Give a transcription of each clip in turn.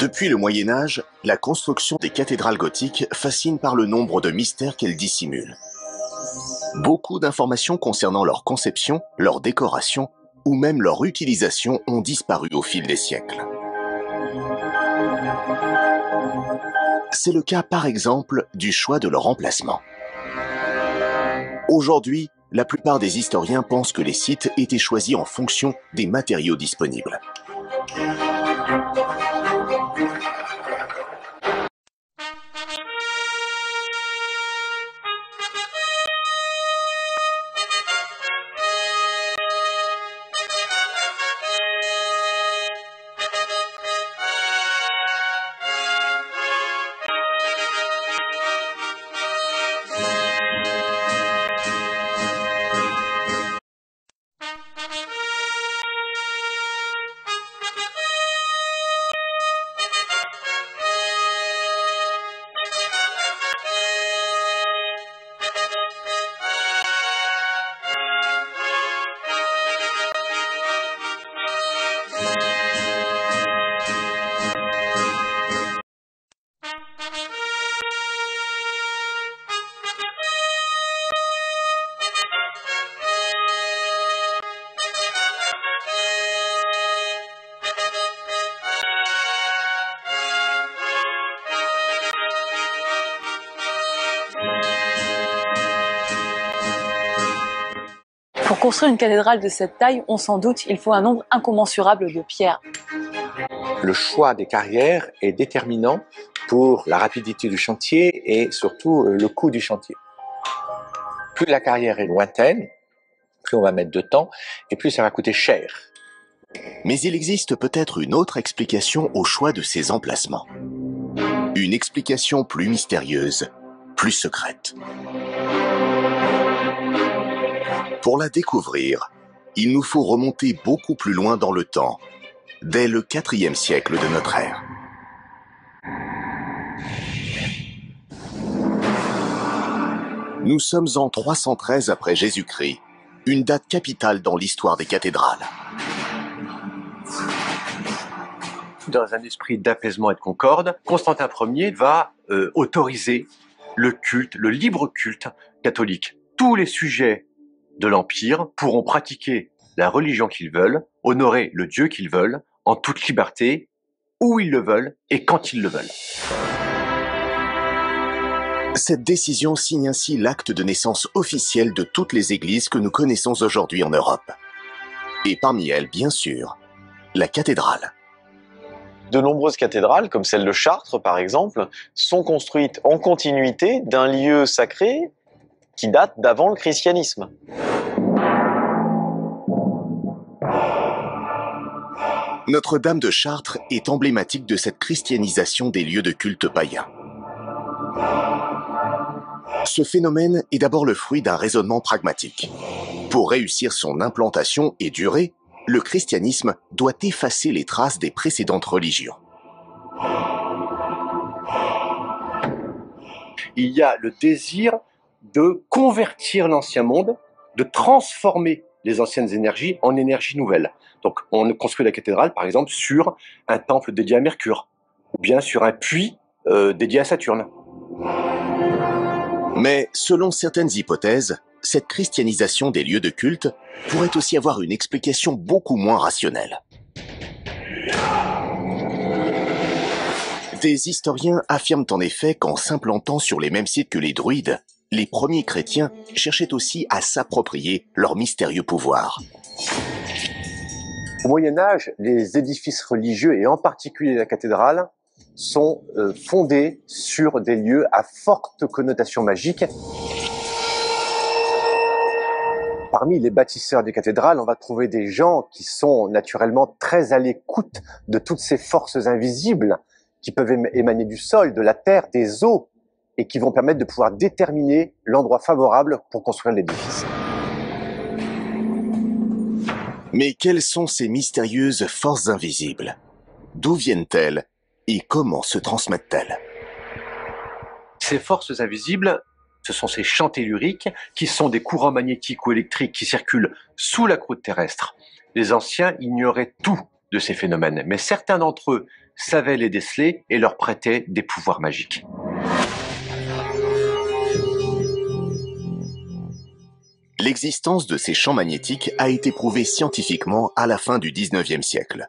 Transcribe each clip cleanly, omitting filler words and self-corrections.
Depuis le Moyen-Âge, la construction des cathédrales gothiques fascine par le nombre de mystères qu'elles dissimulent. Beaucoup d'informations concernant leur conception, leur décoration ou même leur utilisation ont disparu au fil des siècles. C'est le cas par exemple du choix de leur emplacement. Aujourd'hui, la plupart des historiens pensent que les sites étaient choisis en fonction des matériaux disponibles. Pour construire une cathédrale de cette taille, on s'en doute, il faut un nombre incommensurable de pierres. Le choix des carrières est déterminant pour la rapidité du chantier et surtout le coût du chantier. Plus la carrière est lointaine, plus on va mettre de temps et plus ça va coûter cher. Mais il existe peut-être une autre explication au choix de ces emplacements. Une explication plus mystérieuse, plus secrète. Pour la découvrir, il nous faut remonter beaucoup plus loin dans le temps, dès le IVe siècle de notre ère. Nous sommes en 313 après Jésus-Christ, une date capitale dans l'histoire des cathédrales. Dans un esprit d'apaisement et de concorde, Constantin Ier va autoriser le culte, le libre culte catholique. Tous les sujets de l'Empire pourront pratiquer la religion qu'ils veulent, honorer le Dieu qu'ils veulent, en toute liberté, où ils le veulent et quand ils le veulent. Cette décision signe ainsi l'acte de naissance officiel de toutes les églises que nous connaissons aujourd'hui en Europe. Et parmi elles, bien sûr, la cathédrale. De nombreuses cathédrales, comme celle de Chartres par exemple, sont construites en continuité d'un lieu sacré qui date d'avant le christianisme. Notre-Dame de Chartres est emblématique de cette christianisation des lieux de culte païens. Ce phénomène est d'abord le fruit d'un raisonnement pragmatique. Pour réussir son implantation et durer, le christianisme doit effacer les traces des précédentes religions. Il y a le désir de convertir l'ancien monde, de transformer les anciennes énergies en énergies nouvelles. Donc on construit la cathédrale par exemple sur un temple dédié à Mercure, ou bien sur un puits dédié à Saturne. Mais selon certaines hypothèses, cette christianisation des lieux de culte pourrait aussi avoir une explication beaucoup moins rationnelle. Des historiens affirment en effet qu'en s'implantant sur les mêmes sites que les druides, les premiers chrétiens cherchaient aussi à s'approprier leur mystérieux pouvoir. Au Moyen-Âge, les édifices religieux, et en particulier la cathédrale, sont fondés sur des lieux à forte connotation magique. Parmi les bâtisseurs des cathédrales, on va trouver des gens qui sont naturellement très à l'écoute de toutes ces forces invisibles qui peuvent émaner du sol, de la terre, des eaux, et qui vont permettre de pouvoir déterminer l'endroit favorable pour construire l'édifice. Mais quelles sont ces mystérieuses forces invisibles? D'où viennent-elles et comment se transmettent-elles? Ces forces invisibles, ce sont ces champs telluriques qui sont des courants magnétiques ou électriques qui circulent sous la croûte terrestre. Les anciens ignoraient tout de ces phénomènes, mais certains d'entre eux savaient les déceler et leur prêtaient des pouvoirs magiques. L'existence de ces champs magnétiques a été prouvée scientifiquement à la fin du 19e siècle.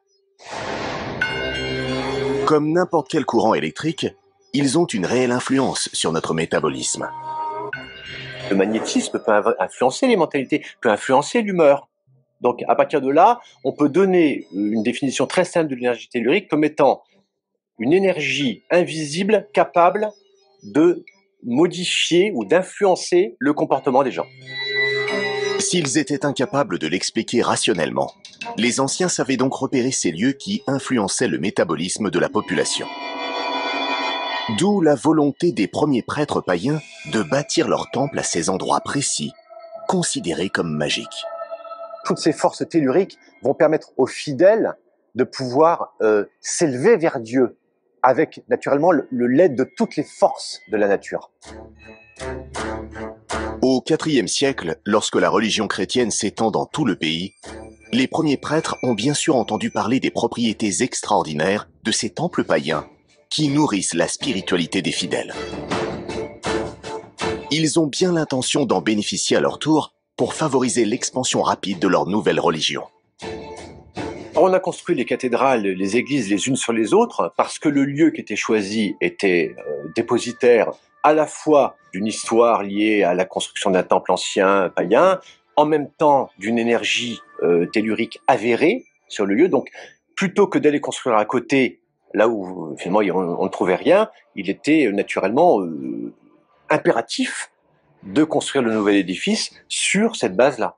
Comme n'importe quel courant électrique, ils ont une réelle influence sur notre métabolisme. Le magnétisme peut influencer les mentalités, peut influencer l'humeur. Donc à partir de là, on peut donner une définition très simple de l'énergie tellurique comme étant une énergie invisible capable de modifier ou d'influencer le comportement des gens. S'ils étaient incapables de l'expliquer rationnellement, les anciens savaient donc repérer ces lieux qui influençaient le métabolisme de la population. D'où la volonté des premiers prêtres païens de bâtir leur temple à ces endroits précis, considérés comme magiques. Toutes ces forces telluriques vont permettre aux fidèles de pouvoir s'élever vers Dieu, avec naturellement l'aide de toutes les forces de la nature. Au IVe siècle, lorsque la religion chrétienne s'étend dans tout le pays, les premiers prêtres ont bien sûr entendu parler des propriétés extraordinaires de ces temples païens qui nourrissent la spiritualité des fidèles. Ils ont bien l'intention d'en bénéficier à leur tour pour favoriser l'expansion rapide de leur nouvelle religion. On a construit les cathédrales, les églises les unes sur les autres parce que le lieu qui était choisi était dépositaire à la fois d'une histoire liée à la construction d'un temple ancien païen, en même temps d'une énergie tellurique avérée sur le lieu. Donc plutôt que d'aller construire à côté, là où finalement on ne trouvait rien, il était naturellement impératif de construire le nouvel édifice sur cette base-là.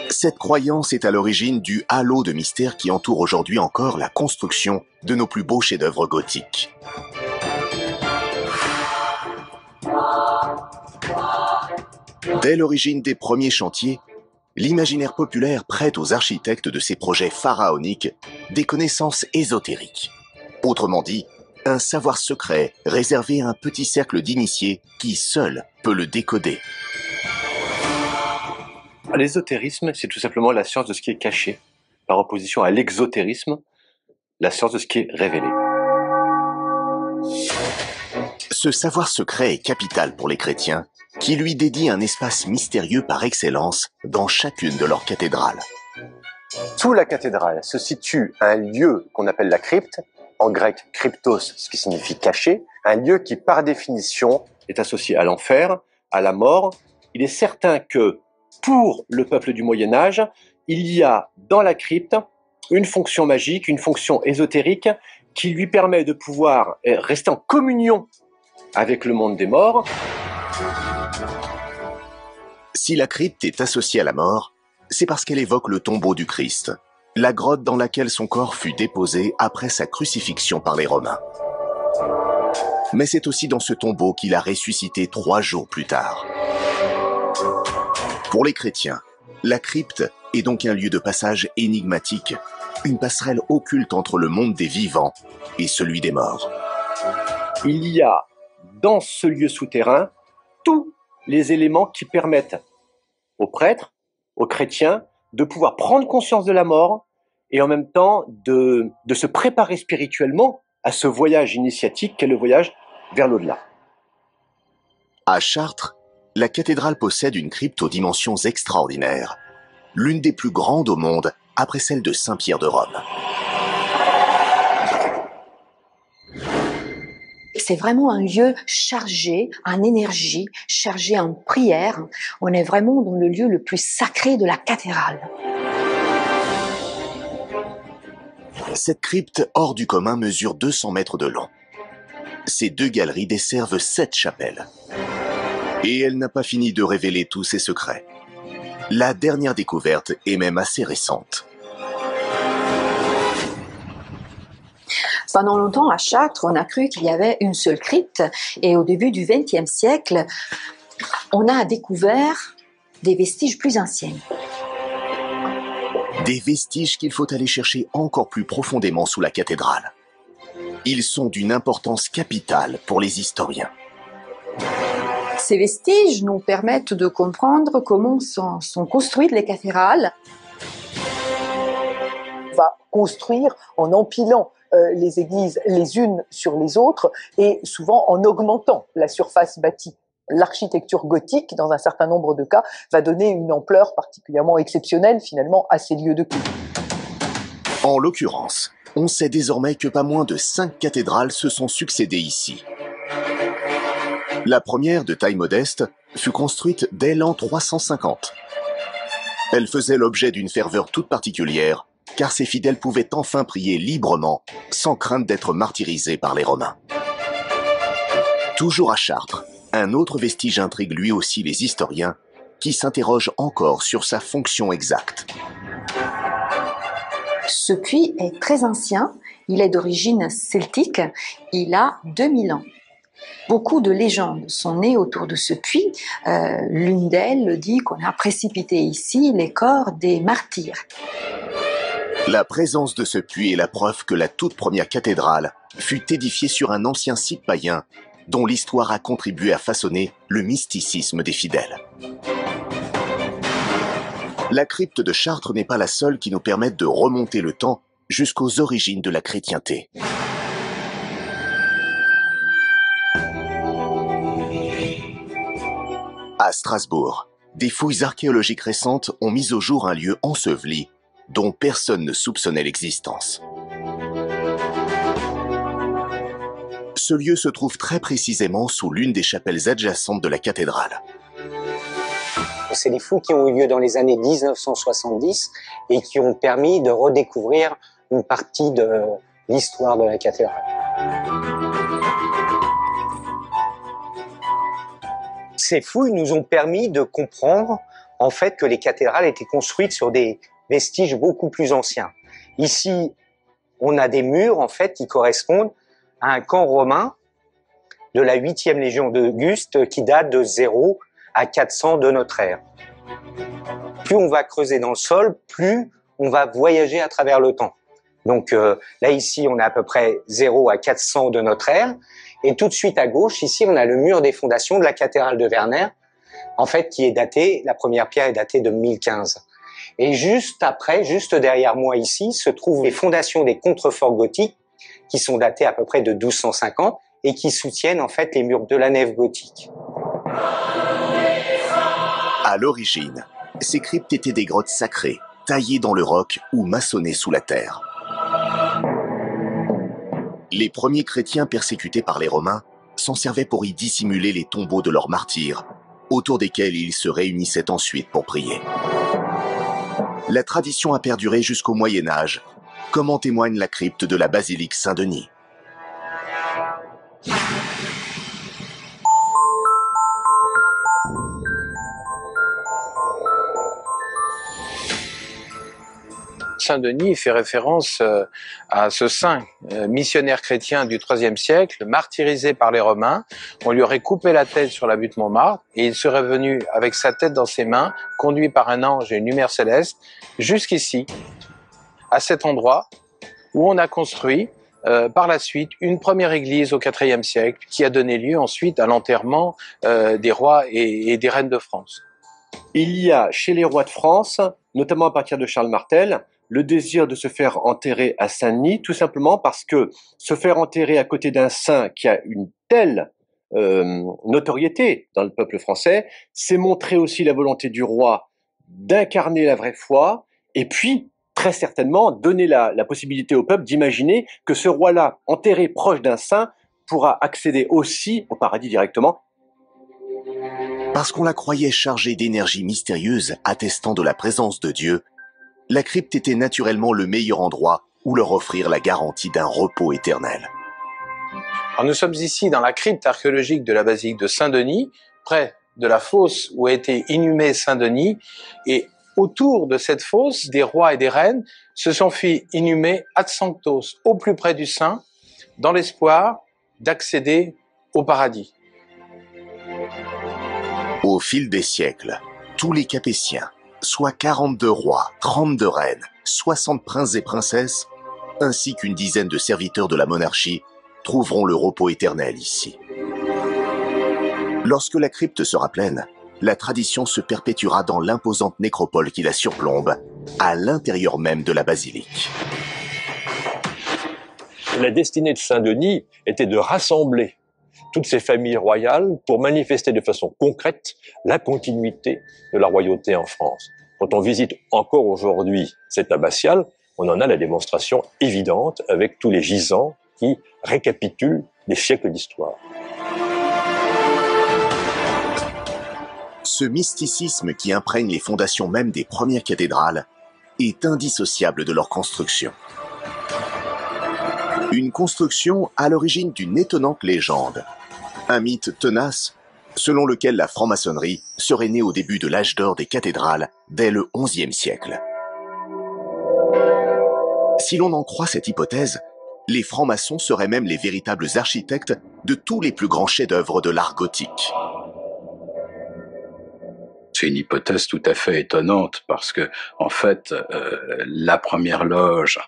Cette croyance est à l'origine du halo de mystère qui entoure aujourd'hui encore la construction de nos plus beaux chefs-d'œuvre gothiques. Dès l'origine des premiers chantiers, l'imaginaire populaire prête aux architectes de ces projets pharaoniques des connaissances ésotériques. Autrement dit, un savoir secret réservé à un petit cercle d'initiés qui seul peut le décoder. L'ésotérisme, c'est tout simplement la science de ce qui est caché, par opposition à l'exotérisme, la science de ce qui est révélé. Ce savoir secret est capital pour les chrétiens, qui lui dédient un espace mystérieux par excellence dans chacune de leurs cathédrales. Sous la cathédrale se situe un lieu qu'on appelle la crypte, en grec cryptos, ce qui signifie caché, un lieu qui par définition est associé à l'enfer, à la mort. Il est certain que pour le peuple du Moyen-Âge, il y a dans la crypte une fonction magique, une fonction ésotérique qui lui permet de pouvoir rester en communion avec le monde des morts. Si la crypte est associée à la mort, c'est parce qu'elle évoque le tombeau du Christ, la grotte dans laquelle son corps fut déposé après sa crucifixion par les Romains. Mais c'est aussi dans ce tombeau qu'il a ressuscité 3 jours plus tard. Pour les chrétiens, la crypte est donc un lieu de passage énigmatique, une passerelle occulte entre le monde des vivants et celui des morts. Il y a dans ce lieu souterrain tous les éléments qui permettent aux prêtres, aux chrétiens, de pouvoir prendre conscience de la mort et en même temps de se préparer spirituellement à ce voyage initiatique qu'est le voyage vers l'au-delà. À Chartres, la cathédrale possède une crypte aux dimensions extraordinaires, l'une des plus grandes au monde après celle de Saint-Pierre de Rome. C'est vraiment un lieu chargé en énergie, chargé en prière. On est vraiment dans le lieu le plus sacré de la cathédrale. Cette crypte hors du commun mesure 200 mètres de long. Ces 2 galeries desservent 7 chapelles. Et elle n'a pas fini de révéler tous ses secrets. La dernière découverte est même assez récente. Pendant longtemps, à Chartres, on a cru qu'il y avait une seule crypte. Et au début du XXe siècle, on a découvert des vestiges plus anciens. Des vestiges qu'il faut aller chercher encore plus profondément sous la cathédrale. Ils sont d'une importance capitale pour les historiens. Ces vestiges nous permettent de comprendre comment sont construites les cathédrales. On va construire en empilant les églises les unes sur les autres et souvent en augmentant la surface bâtie. L'architecture gothique, dans un certain nombre de cas, va donner une ampleur particulièrement exceptionnelle finalement à ces lieux de culte. En l'occurrence, on sait désormais que pas moins de 5 cathédrales se sont succédées ici. La première, de taille modeste, fut construite dès l'an 350. Elle faisait l'objet d'une ferveur toute particulière, car ses fidèles pouvaient enfin prier librement, sans crainte d'être martyrisés par les Romains. Toujours à Chartres, un autre vestige intrigue lui aussi les historiens, qui s'interrogent encore sur sa fonction exacte. Ce puits est très ancien, il est d'origine celtique, il a 2000 ans. Beaucoup de légendes sont nées autour de ce puits. L'une d'elles dit qu'on a précipité ici les corps des martyrs. La présence de ce puits est la preuve que la toute première cathédrale fut édifiée sur un ancien site païen dont l'histoire a contribué à façonner le mysticisme des fidèles. La crypte de Chartres n'est pas la seule qui nous permette de remonter le temps jusqu'aux origines de la chrétienté. À Strasbourg, des fouilles archéologiques récentes ont mis au jour un lieu enseveli dont personne ne soupçonnait l'existence. Ce lieu se trouve très précisément sous l'une des chapelles adjacentes de la cathédrale. C'est des fouilles qui ont eu lieu dans les années 1970 et qui ont permis de redécouvrir une partie de l'histoire de la cathédrale. Ces fouilles nous ont permis de comprendre en fait que les cathédrales étaient construites sur des vestiges beaucoup plus anciens. Ici, on a des murs en fait qui correspondent à un camp romain de la 8e légion d'Auguste qui date de 0 à 400 de notre ère. Plus on va creuser dans le sol, plus on va voyager à travers le temps. Donc là ici, on est à peu près 0 à 400 de notre ère. Et tout de suite à gauche, ici, on a le mur des fondations de la cathédrale de Werner, en fait, qui est daté, la première pierre est datée de 1015. Et juste après, juste derrière moi ici, se trouvent les fondations des contreforts gothiques, qui sont datées à peu près de 1250 et qui soutiennent en fait les murs de la nef gothique. À l'origine, ces cryptes étaient des grottes sacrées, taillées dans le roc ou maçonnées sous la terre. Les premiers chrétiens persécutés par les Romains s'en servaient pour y dissimuler les tombeaux de leurs martyrs, autour desquels ils se réunissaient ensuite pour prier. La tradition a perduré jusqu'au Moyen Âge, comme en témoigne la crypte de la basilique Saint-Denis. Saint-Denis fait référence à ce saint missionnaire chrétien du IIIe siècle, martyrisé par les Romains. On lui aurait coupé la tête sur la butte Montmartre et il serait venu avec sa tête dans ses mains, conduit par un ange et une lumière céleste, jusqu'ici, à cet endroit où on a construit par la suite une première église au IVe siècle qui a donné lieu ensuite à l'enterrement des rois et des reines de France. Il y a chez les rois de France, notamment à partir de Charles Martel, le désir de se faire enterrer à Saint-Denis, tout simplement parce que se faire enterrer à côté d'un saint qui a une telle notoriété dans le peuple français, c'est montrer aussi la volonté du roi d'incarner la vraie foi, et puis, très certainement, donner la possibilité au peuple d'imaginer que ce roi-là, enterré proche d'un saint, pourra accéder aussi au paradis directement. Parce qu'on la croyait chargée d'énergie mystérieuse attestant de la présence de Dieu, la crypte était naturellement le meilleur endroit où leur offrir la garantie d'un repos éternel. Alors nous sommes ici dans la crypte archéologique de la basilique de Saint-Denis, près de la fosse où a été inhumé Saint-Denis, et autour de cette fosse, des rois et des reines se sont fait inhumer ad sanctos, au plus près du saint, dans l'espoir d'accéder au paradis. Au fil des siècles, tous les Capétiens, soit 42 rois, 32 reines, 60 princes et princesses, ainsi qu'une dizaine de serviteurs de la monarchie, trouveront le repos éternel ici. Lorsque la crypte sera pleine, la tradition se perpétuera dans l'imposante nécropole qui la surplombe, à l'intérieur même de la basilique. La destinée de Saint-Denis était de rassembler toutes ces familles royales pour manifester de façon concrète la continuité de la royauté en France. Quand on visite encore aujourd'hui cette abbatiale, on en a la démonstration évidente avec tous les gisants qui récapitulent des siècles d'histoire. Ce mysticisme qui imprègne les fondations même des premières cathédrales est indissociable de leur construction. Une construction à l'origine d'une étonnante légende. Un mythe tenace, selon lequel la franc-maçonnerie serait née au début de l'âge d'or des cathédrales dès le XIe siècle. Si l'on en croit cette hypothèse, les francs-maçons seraient même les véritables architectes de tous les plus grands chefs-d'œuvre de l'art gothique. C'est une hypothèse tout à fait étonnante parce que, en fait, la première loge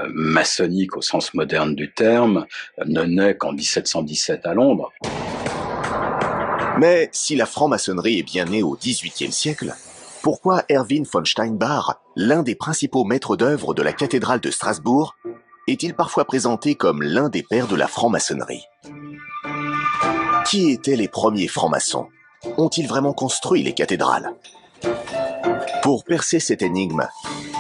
maçonnique au sens moderne du terme ne naît qu'en 1717 à Londres. Mais si la franc-maçonnerie est bien née au XVIIIe siècle, pourquoi Erwin von Steinbach, l'un des principaux maîtres d'œuvre de la cathédrale de Strasbourg, est-il parfois présenté comme l'un des pères de la franc-maçonnerie? Qui étaient les premiers francs-maçons? Ont-ils vraiment construit les cathédrales? Pour percer cette énigme,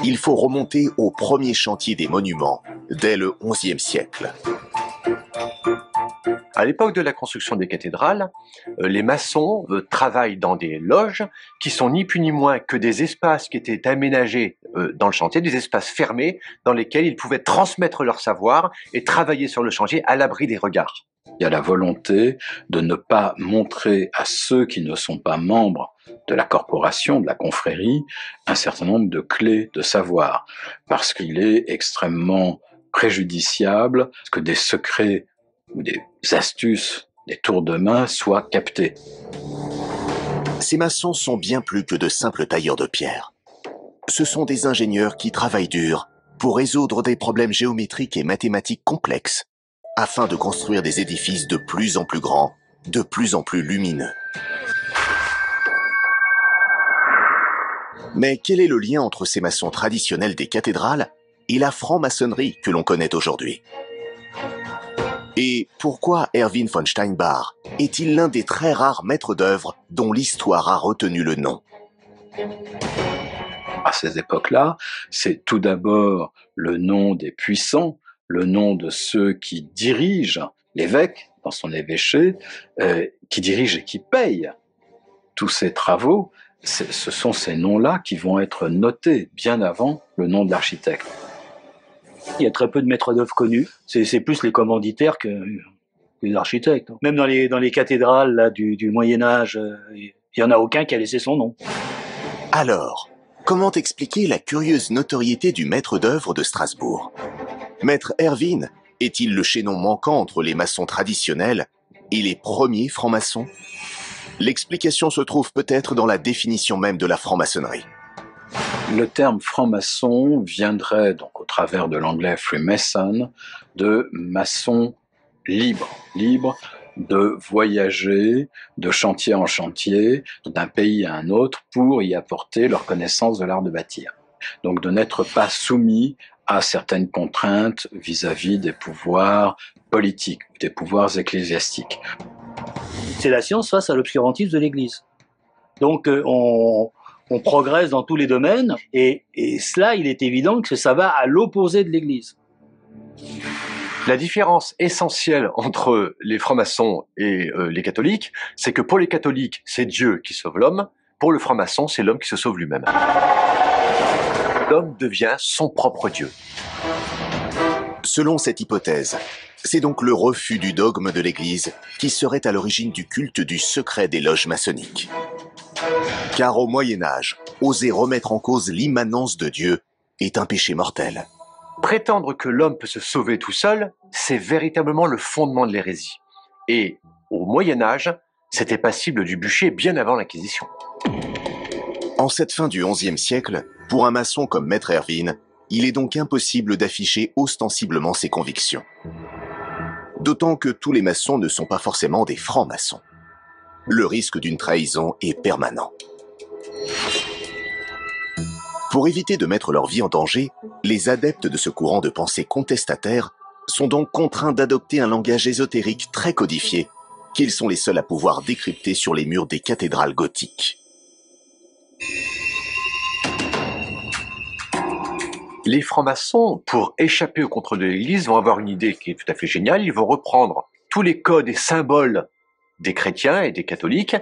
il faut remonter au premier chantier des monuments, dès le XIe siècle. À l'époque de la construction des cathédrales, les maçons travaillent dans des loges qui sont ni plus ni moins que des espaces qui étaient aménagés dans le chantier, des espaces fermés dans lesquels ils pouvaient transmettre leur savoir et travailler sur le chantier à l'abri des regards. Il y a la volonté de ne pas montrer à ceux qui ne sont pas membres de la corporation, de la confrérie, un certain nombre de clés de savoir, parce qu'il est extrêmement préjudiciable que des secrets ou des astuces, des tours de main soient captés. Ces maçons sont bien plus que de simples tailleurs de pierre. Ce sont des ingénieurs qui travaillent dur pour résoudre des problèmes géométriques et mathématiques complexes, afin de construire des édifices de plus en plus grands, de plus en plus lumineux. Mais quel est le lien entre ces maçons traditionnels des cathédrales et la franc-maçonnerie que l'on connaît aujourd'hui? Et pourquoi Erwin von Steinbach est-il l'un des très rares maîtres d'œuvre dont l'histoire a retenu le nom? À ces époques-là, c'est tout d'abord le nom des puissants, le nom de ceux qui dirigent, l'évêque dans son évêché, qui dirige et qui paye tous ces travaux. Ce sont ces noms-là qui vont être notés bien avant le nom de l'architecte. Il y a très peu de maîtres d'œuvre connus. C'est plus les commanditaires que les architectes. Même dans les cathédrales là, du Moyen-Âge, il n'y en a aucun qui a laissé son nom. Alors, comment expliquer la curieuse notoriété du maître d'œuvre de Strasbourg? Maître Erwin est-il le chaînon manquant entre les maçons traditionnels et les premiers francs-maçons? L'explication se trouve peut-être dans la définition même de la franc-maçonnerie. Le terme franc-maçon viendrait, donc au travers de l'anglais Freemason, de maçon libre, libre de voyager de chantier en chantier, d'un pays à un autre, pour y apporter leur connaissance de l'art de bâtir. Donc de n'être pas soumis à certaines contraintes vis-à-vis des pouvoirs politiques, des pouvoirs ecclésiastiques. C'est la science face à l'obscurantisme de l'Église. Donc on progresse dans tous les domaines, et cela, il est évident que ça va à l'opposé de l'Église. La différence essentielle entre les francs-maçons et les catholiques, c'est que pour les catholiques, c'est Dieu qui sauve l'homme, pour le franc-maçon, c'est l'homme qui se sauve lui-même. L'homme devient son propre Dieu. Selon cette hypothèse, c'est donc le refus du dogme de l'Église qui serait à l'origine du culte du secret des loges maçonniques. Car au Moyen-Âge, oser remettre en cause l'immanence de Dieu est un péché mortel. Prétendre que l'homme peut se sauver tout seul, c'est véritablement le fondement de l'hérésie. Et au Moyen-Âge, c'était passible du bûcher bien avant l'Inquisition. En cette fin du XIe siècle, pour un maçon comme Maître Erwin, il est donc impossible d'afficher ostensiblement ses convictions. D'autant que tous les maçons ne sont pas forcément des francs-maçons. le risque d'une trahison est permanent. Pour éviter de mettre leur vie en danger, les adeptes de ce courant de pensée contestataire sont donc contraints d'adopter un langage ésotérique très codifié qu'ils sont les seuls à pouvoir décrypter sur les murs des cathédrales gothiques. Les francs-maçons, pour échapper au contrôle de l'Église, vont avoir une idée qui est tout à fait géniale. Ils vont reprendre tous les codes et symboles des chrétiens et des catholiques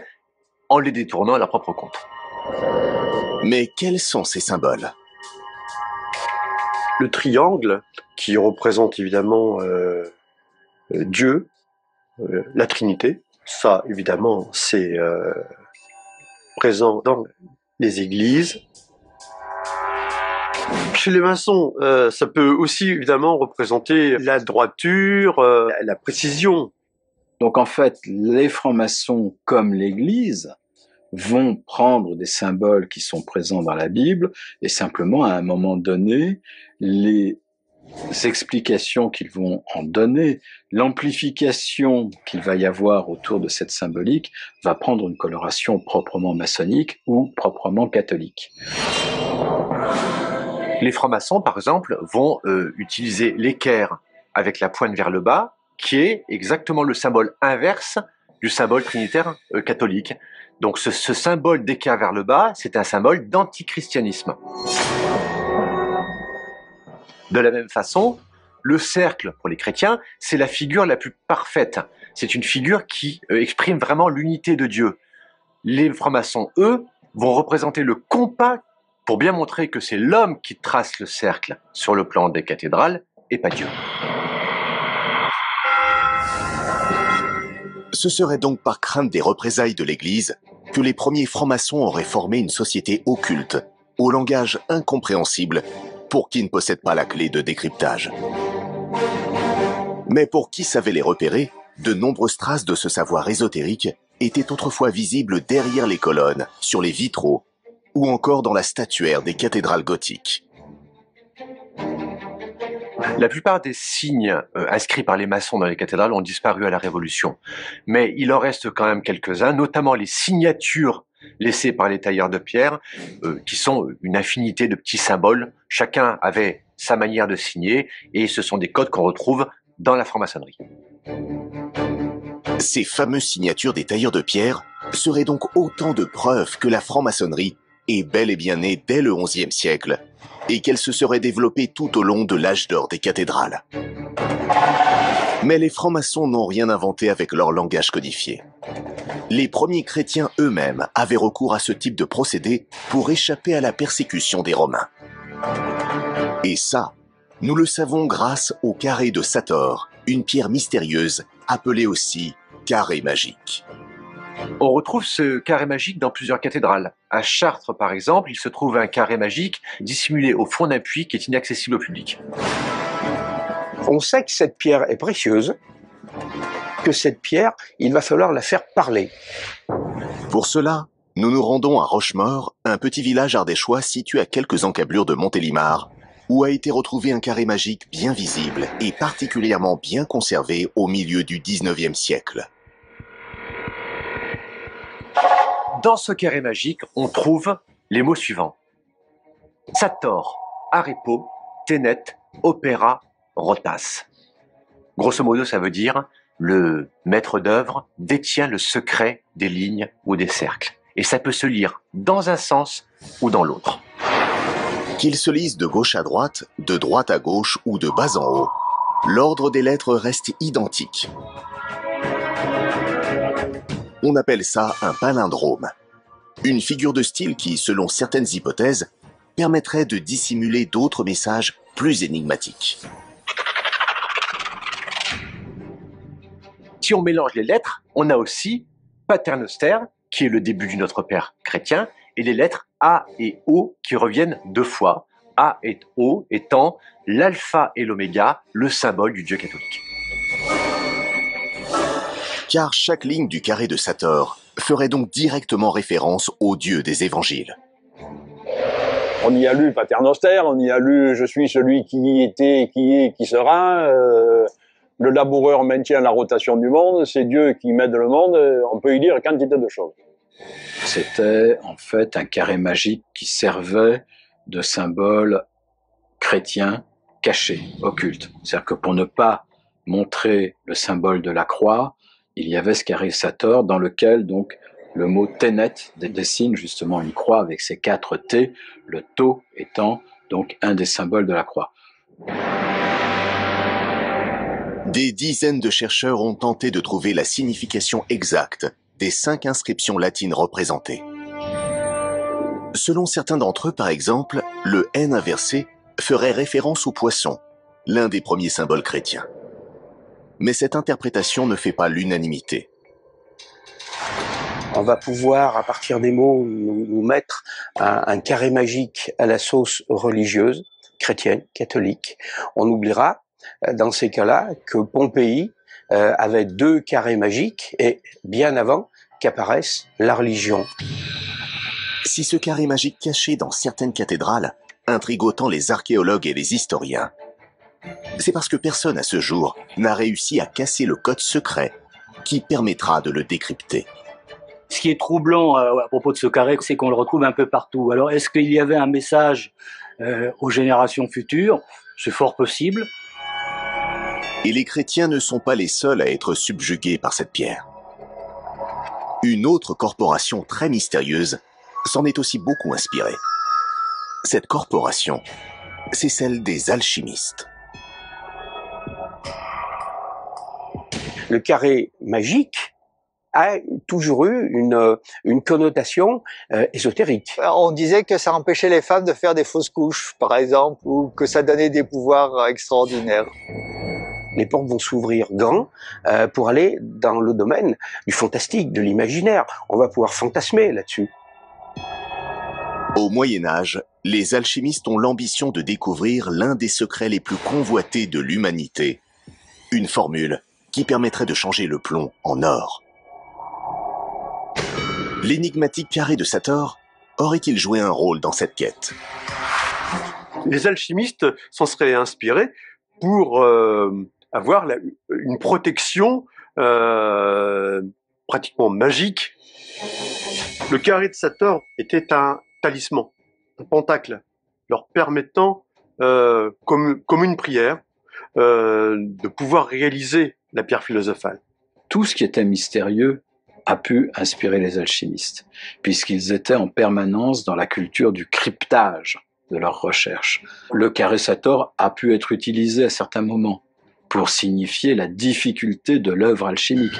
en les détournant à leur propre compte. Mais quels sont ces symboles? Le triangle, qui représente évidemment Dieu, la Trinité, ça évidemment c'est présent dans les églises. Chez les maçons, ça peut aussi évidemment représenter la droiture, la précision. Donc en fait, les francs-maçons comme l'Église vont prendre des symboles qui sont présents dans la Bible et simplement à un moment donné, les explications qu'ils vont en donner, l'amplification qu'il va y avoir autour de cette symbolique va prendre une coloration proprement maçonnique ou proprement catholique. Les francs-maçons, par exemple, vont utiliser l'équerre avec la pointe vers le bas, qui est exactement le symbole inverse du symbole trinitaire catholique. Donc ce symbole d'équerre vers le bas, c'est un symbole d'antichristianisme. De la même façon, le cercle pour les chrétiens, c'est la figure la plus parfaite. C'est une figure qui exprime vraiment l'unité de Dieu. Les francs-maçons, eux, vont représenter le compas pour bien montrer que c'est l'homme qui trace le cercle sur le plan des cathédrales et pas Dieu. Ce serait donc par crainte des représailles de l'Église que les premiers francs-maçons auraient formé une société occulte, au langage incompréhensible, pour qui ne possède pas la clé de décryptage. Mais pour qui savait les repérer, de nombreuses traces de ce savoir ésotérique étaient autrefois visibles derrière les colonnes, sur les vitraux, ou encore dans la statuaire des cathédrales gothiques. La plupart des signes inscrits par les maçons dans les cathédrales ont disparu à la Révolution. Mais il en reste quand même quelques-uns, notamment les signatures laissées par les tailleurs de pierre, qui sont une infinité de petits symboles. Chacun avait sa manière de signer, et ce sont des codes qu'on retrouve dans la franc-maçonnerie. Ces fameuses signatures des tailleurs de pierre seraient donc autant de preuves que la franc-maçonnerie est bel et bien née dès le XIe siècle, et qu'elle se serait développée tout au long de l'âge d'or des cathédrales. Mais les francs-maçons n'ont rien inventé avec leur langage codifié. Les premiers chrétiens eux-mêmes avaient recours à ce type de procédé pour échapper à la persécution des Romains. Et ça, nous le savons grâce au carré de Sator, une pierre mystérieuse appelée aussi carré magique. On retrouve ce carré magique dans plusieurs cathédrales. À Chartres, par exemple, il se trouve un carré magique dissimulé au fond d'un puits qui est inaccessible au public. On sait que cette pierre est précieuse, que cette pierre, il va falloir la faire parler. Pour cela, nous nous rendons à Rochemaure, un petit village ardéchois situé à quelques encablures de Montélimar, où a été retrouvé un carré magique bien visible et particulièrement bien conservé au milieu du XIXe siècle. Dans ce carré magique, on trouve les mots suivants. Sator, Arepo, Ténet, Opéra, Rotas. Grosso modo, ça veut dire le maître d'œuvre détient le secret des lignes ou des cercles. Et ça peut se lire dans un sens ou dans l'autre. Qu'ils se lisent de gauche à droite, de droite à gauche ou de bas en haut, l'ordre des lettres reste identique. On appelle ça un palindrome. Une figure de style qui, selon certaines hypothèses, permettrait de dissimuler d'autres messages plus énigmatiques. Si on mélange les lettres, on a aussi Paternoster, qui est le début du Notre Père chrétien, et les lettres A et O qui reviennent deux fois, A et O étant l'alpha et l'oméga, le symbole du Dieu catholique. Car chaque ligne du carré de Sator ferait donc directement référence au Dieu des évangiles. On y a lu Paternoster, on y a lu « Je suis celui qui était, qui est, qui sera le laboureur maintient la rotation du monde, c'est Dieu qui mène le monde, on peut y dire quantité de choses. C'était en fait un carré magique qui servait de symbole chrétien caché, occulte. C'est-à-dire que pour ne pas montrer le symbole de la croix, il y avait ce carré Sator dans lequel donc le mot Ténet dessine justement une croix avec ses 4 T, le Tau étant donc un des symboles de la croix. Des dizaines de chercheurs ont tenté de trouver la signification exacte des 5 inscriptions latines représentées. Selon certains d'entre eux, par exemple, le N inversé ferait référence au poisson, l'un des premiers symboles chrétiens. Mais cette interprétation ne fait pas l'unanimité. On va pouvoir, à partir des mots, nous mettre un carré magique à la sauce religieuse, chrétienne, catholique. On oubliera, dans ces cas-là, que Pompéi avait 2 carrés magiques et bien avant qu'apparaisse la religion. Si ce carré magique caché dans certaines cathédrales intrigue autant les archéologues et les historiens, c'est parce que personne à ce jour n'a réussi à casser le code secret qui permettra de le décrypter. Ce qui est troublant à propos de ce carré, c'est qu'on le retrouve un peu partout. Alors, est-ce qu'il y avait un message aux générations futures? C'est fort possible. Et les chrétiens ne sont pas les seuls à être subjugués par cette pierre. Une autre corporation très mystérieuse s'en est aussi beaucoup inspirée. Cette corporation, c'est celle des alchimistes. Le carré magique a toujours eu une connotation ésotérique. On disait que ça empêchait les femmes de faire des fausses couches, par exemple, ou que ça donnait des pouvoirs extraordinaires. Les portes vont s'ouvrir grand pour aller dans le domaine du fantastique, de l'imaginaire. On va pouvoir fantasmer là-dessus. Au Moyen-Âge, les alchimistes ont l'ambition de découvrir l'un des secrets les plus convoités de l'humanité. Une formule qui permettrait de changer le plomb en or. L'énigmatique carré de Sator aurait-il joué un rôle dans cette quête? Les alchimistes s'en seraient inspirés pour avoir une protection pratiquement magique. Le carré de Sator était un talisman, un pentacle, leur permettant, comme une prière, de pouvoir réaliser la pierre philosophale. Tout ce qui était mystérieux a pu inspirer les alchimistes, puisqu'ils étaient en permanence dans la culture du cryptage de leurs recherches. Le carré Sator a pu être utilisé à certains moments pour signifier la difficulté de l'œuvre alchimique.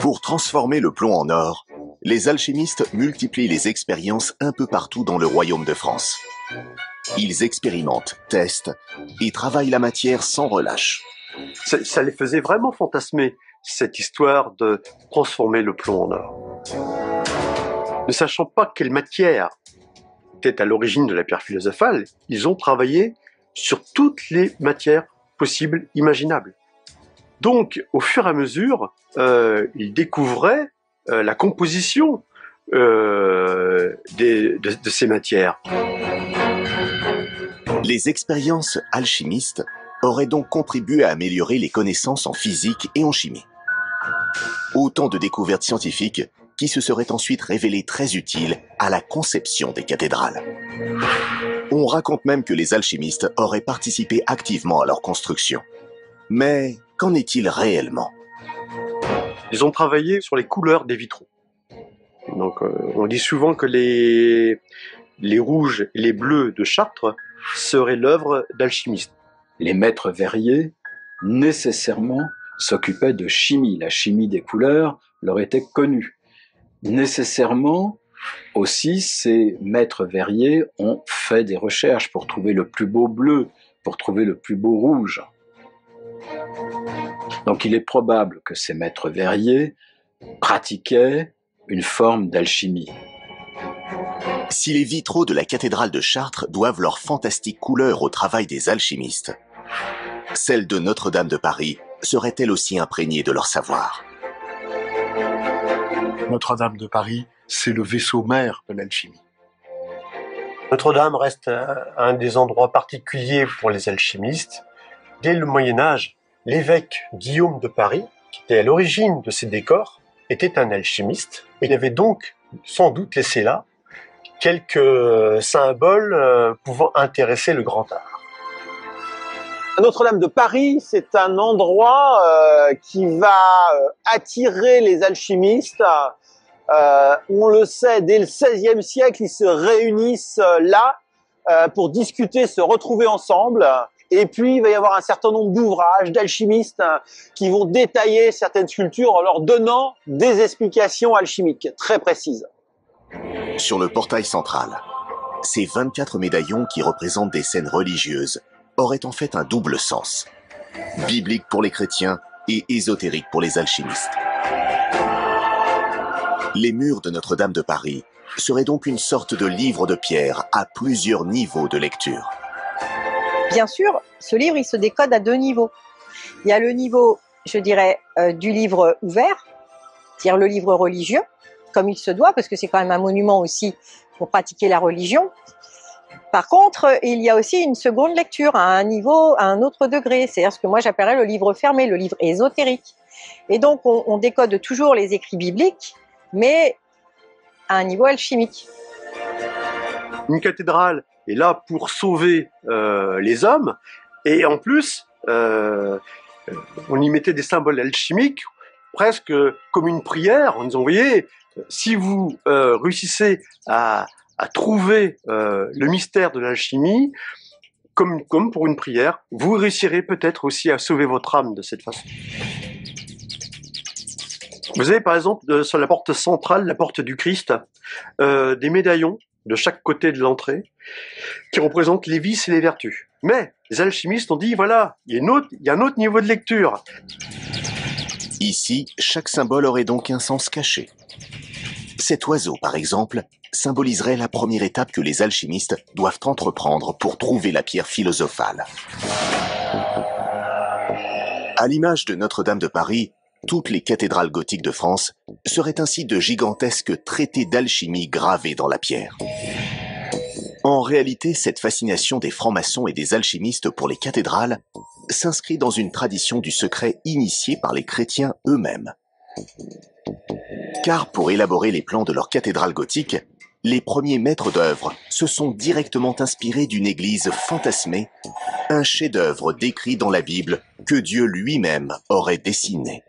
Pour transformer le plomb en or, les alchimistes multiplient les expériences un peu partout dans le royaume de France. Ils expérimentent, testent et travaillent la matière sans relâche. Ça les faisait vraiment fantasmer, cette histoire de transformer le plomb en or. Ne sachant pas quelle matière était à l'origine de la pierre philosophale, ils ont travaillé sur toutes les matières possibles, imaginables. Donc, au fur et à mesure, ils découvraient la composition de ces matières. Les expériences alchimistes auraient donc contribué à améliorer les connaissances en physique et en chimie. Autant de découvertes scientifiques qui se seraient ensuite révélées très utiles à la conception des cathédrales. On raconte même que les alchimistes auraient participé activement à leur construction. Mais qu'en est-il réellement? Ils ont travaillé sur les couleurs des vitraux. Donc, on dit souvent que les rouges et les bleus de Chartres seraient l'œuvre d'alchimistes. Les maîtres verriers, nécessairement, s'occupaient de chimie. La chimie des couleurs leur était connue. Nécessairement, aussi, ces maîtres verriers ont fait des recherches pour trouver le plus beau bleu, pour trouver le plus beau rouge. Donc il est probable que ces maîtres verriers pratiquaient une forme d'alchimie. Si les vitraux de la cathédrale de Chartres doivent leur fantastique couleur au travail des alchimistes, celle de Notre-Dame de Paris serait-elle aussi imprégnée de leur savoir? Notre-Dame de Paris, c'est le vaisseau mère de l'alchimie. Notre-Dame reste un des endroits particuliers pour les alchimistes. Dès le Moyen-Âge, L'évêque Guillaume de Paris, qui était à l'origine de ces décors, était un alchimiste. Et il avait donc sans doute laissé là quelques symboles pouvant intéresser le grand art. Notre-Dame de Paris, c'est un endroit qui va attirer les alchimistes. On le sait, dès le XVIe siècle, ils se réunissent là pour discuter, se retrouver ensemble. Et puis, il va y avoir un certain nombre d'ouvrages d'alchimistes qui vont détailler certaines sculptures en leur donnant des explications alchimiques très précises. Sur le portail central, ces 24 médaillons qui représentent des scènes religieuses auraient en fait un double sens, biblique pour les chrétiens et ésotérique pour les alchimistes. Les murs de Notre-Dame de Paris seraient donc une sorte de livre de pierre à plusieurs niveaux de lecture. Bien sûr, ce livre, il se décode à deux niveaux. Il y a le niveau, je dirais, du livre ouvert, c'est-à-dire le livre religieux, comme il se doit, parce que c'est quand même un monument aussi pour pratiquer la religion. Par contre, il y a aussi une seconde lecture à un niveau, à un autre degré, c'est-à-dire ce que moi j'appellerais le livre fermé, le livre ésotérique. Et donc, on décode toujours les écrits bibliques, mais à un niveau alchimique. Une cathédrale est là pour sauver les hommes, et en plus, on y mettait des symboles alchimiques, presque comme une prière, en disant, vous voyez, si vous réussissez à trouver le mystère de l'alchimie, comme pour une prière, vous réussirez peut-être aussi à sauver votre âme de cette façon. Vous avez par exemple sur la porte centrale, la porte du Christ, des médaillons de chaque côté de l'entrée qui représentent les vices et les vertus. Mais les alchimistes ont dit, voilà, il y a un autre niveau de lecture. Ici, chaque symbole aurait donc un sens caché. Cet oiseau, par exemple, symboliserait la première étape que les alchimistes doivent entreprendre pour trouver la pierre philosophale. À l'image de Notre-Dame de Paris, toutes les cathédrales gothiques de France seraient ainsi de gigantesques traités d'alchimie gravés dans la pierre. En réalité, cette fascination des francs-maçons et des alchimistes pour les cathédrales s'inscrit dans une tradition du secret initiée par les chrétiens eux-mêmes. Car pour élaborer les plans de leur cathédrale gothique, les premiers maîtres d'œuvre se sont directement inspirés d'une église fantasmée, un chef-d'œuvre décrit dans la Bible que Dieu lui-même aurait dessiné.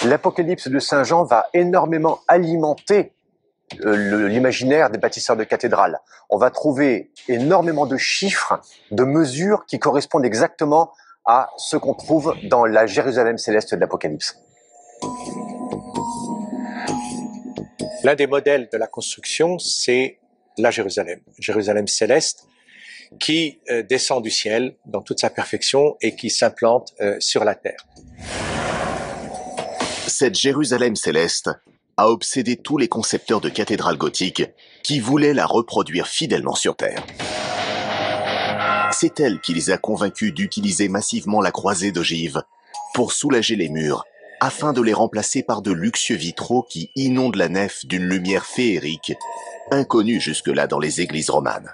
L'Apocalypse de Saint Jean va énormément alimenter l'imaginaire des bâtisseurs de cathédrales. On va trouver énormément de chiffres, de mesures qui correspondent exactement à ce qu'on trouve dans la Jérusalem céleste de l'Apocalypse. L'un des modèles de la construction, c'est la Jérusalem céleste, qui descend du ciel dans toute sa perfection et qui s'implante sur la terre. Cette Jérusalem céleste a obsédé tous les concepteurs de cathédrales gothiques qui voulaient la reproduire fidèlement sur terre. C'est elle qui les a convaincus d'utiliser massivement la croisée d'ogives pour soulager les murs, afin de les remplacer par de luxueux vitraux qui inondent la nef d'une lumière féerique, inconnue jusque-là dans les églises romanes.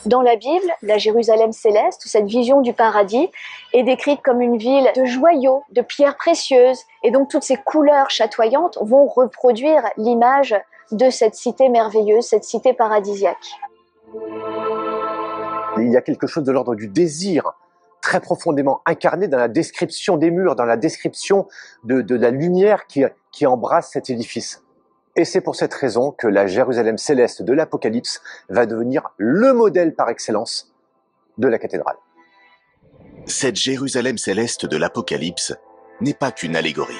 Dans la Bible, la Jérusalem céleste, cette vision du paradis, est décrite comme une ville de joyaux, de pierres précieuses, et donc toutes ces couleurs chatoyantes vont reproduire l'image de cette cité merveilleuse, cette cité paradisiaque. Il y a quelque chose de l'ordre du désir, très profondément incarné dans la description des murs, dans la description de la lumière qui embrasse cet édifice. Et c'est pour cette raison que la Jérusalem céleste de l'Apocalypse va devenir le modèle par excellence de la cathédrale. Cette Jérusalem céleste de l'Apocalypse n'est pas qu'une allégorie.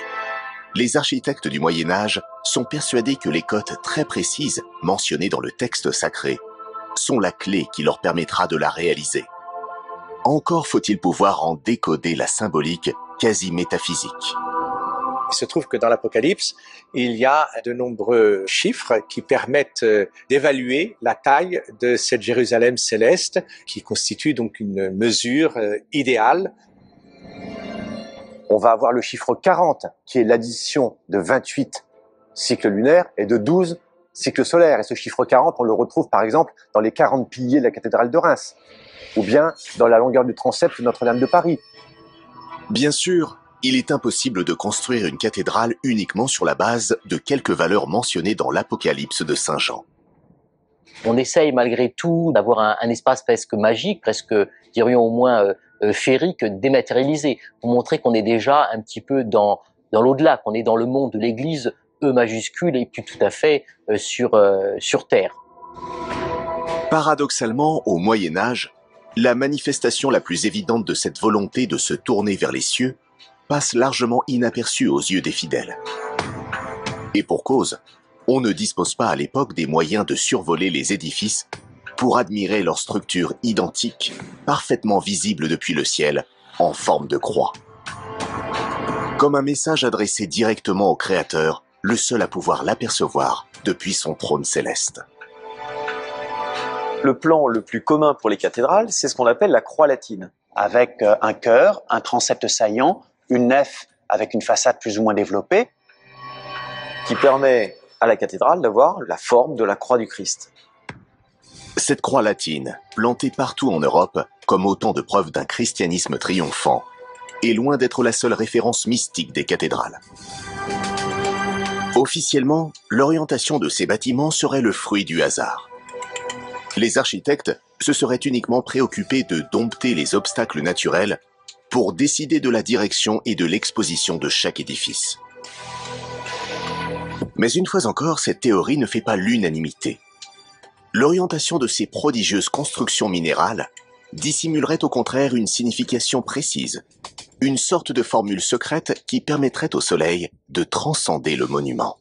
Les architectes du Moyen-Âge sont persuadés que les cotes très précises mentionnées dans le texte sacré sont la clé qui leur permettra de la réaliser. Encore faut-il pouvoir en décoder la symbolique quasi métaphysique. Il se trouve que dans l'Apocalypse, il y a de nombreux chiffres qui permettent d'évaluer la taille de cette Jérusalem céleste, qui constitue donc une mesure idéale. On va avoir le chiffre 40, qui est l'addition de 28 cycles lunaires et de 12 cycle solaire. Et ce chiffre 40, on le retrouve par exemple dans les 40 piliers de la cathédrale de Reims, ou bien dans la longueur du transept de Notre-Dame de Paris. Bien sûr, il est impossible de construire une cathédrale uniquement sur la base de quelques valeurs mentionnées dans l'Apocalypse de Saint Jean. On essaye malgré tout d'avoir un espace presque magique, presque, dirions au moins féerique, dématérialisé, pour montrer qu'on est déjà un petit peu dans l'au-delà, qu'on est dans le monde de l'Église, E majuscule, et puis tout à fait sur Terre. Paradoxalement, au Moyen-Âge, la manifestation la plus évidente de cette volonté de se tourner vers les cieux passe largement inaperçue aux yeux des fidèles. Et pour cause, on ne dispose pas à l'époque des moyens de survoler les édifices pour admirer leur structure identique, parfaitement visible depuis le ciel, en forme de croix. Comme un message adressé directement au Créateur, le seul à pouvoir l'apercevoir depuis son trône céleste. Le plan le plus commun pour les cathédrales, c'est ce qu'on appelle la croix latine, avec un chœur, un transept saillant, une nef avec une façade plus ou moins développée, qui permet à la cathédrale d'avoir la forme de la croix du Christ. Cette croix latine, plantée partout en Europe, comme autant de preuves d'un christianisme triomphant, est loin d'être la seule référence mystique des cathédrales. Officiellement, l'orientation de ces bâtiments serait le fruit du hasard. Les architectes se seraient uniquement préoccupés de dompter les obstacles naturels pour décider de la direction et de l'exposition de chaque édifice. Mais une fois encore, cette théorie ne fait pas l'unanimité. L'orientation de ces prodigieuses constructions minérales dissimulerait au contraire une signification précise, une sorte de formule secrète qui permettrait au soleil de transcender le monument.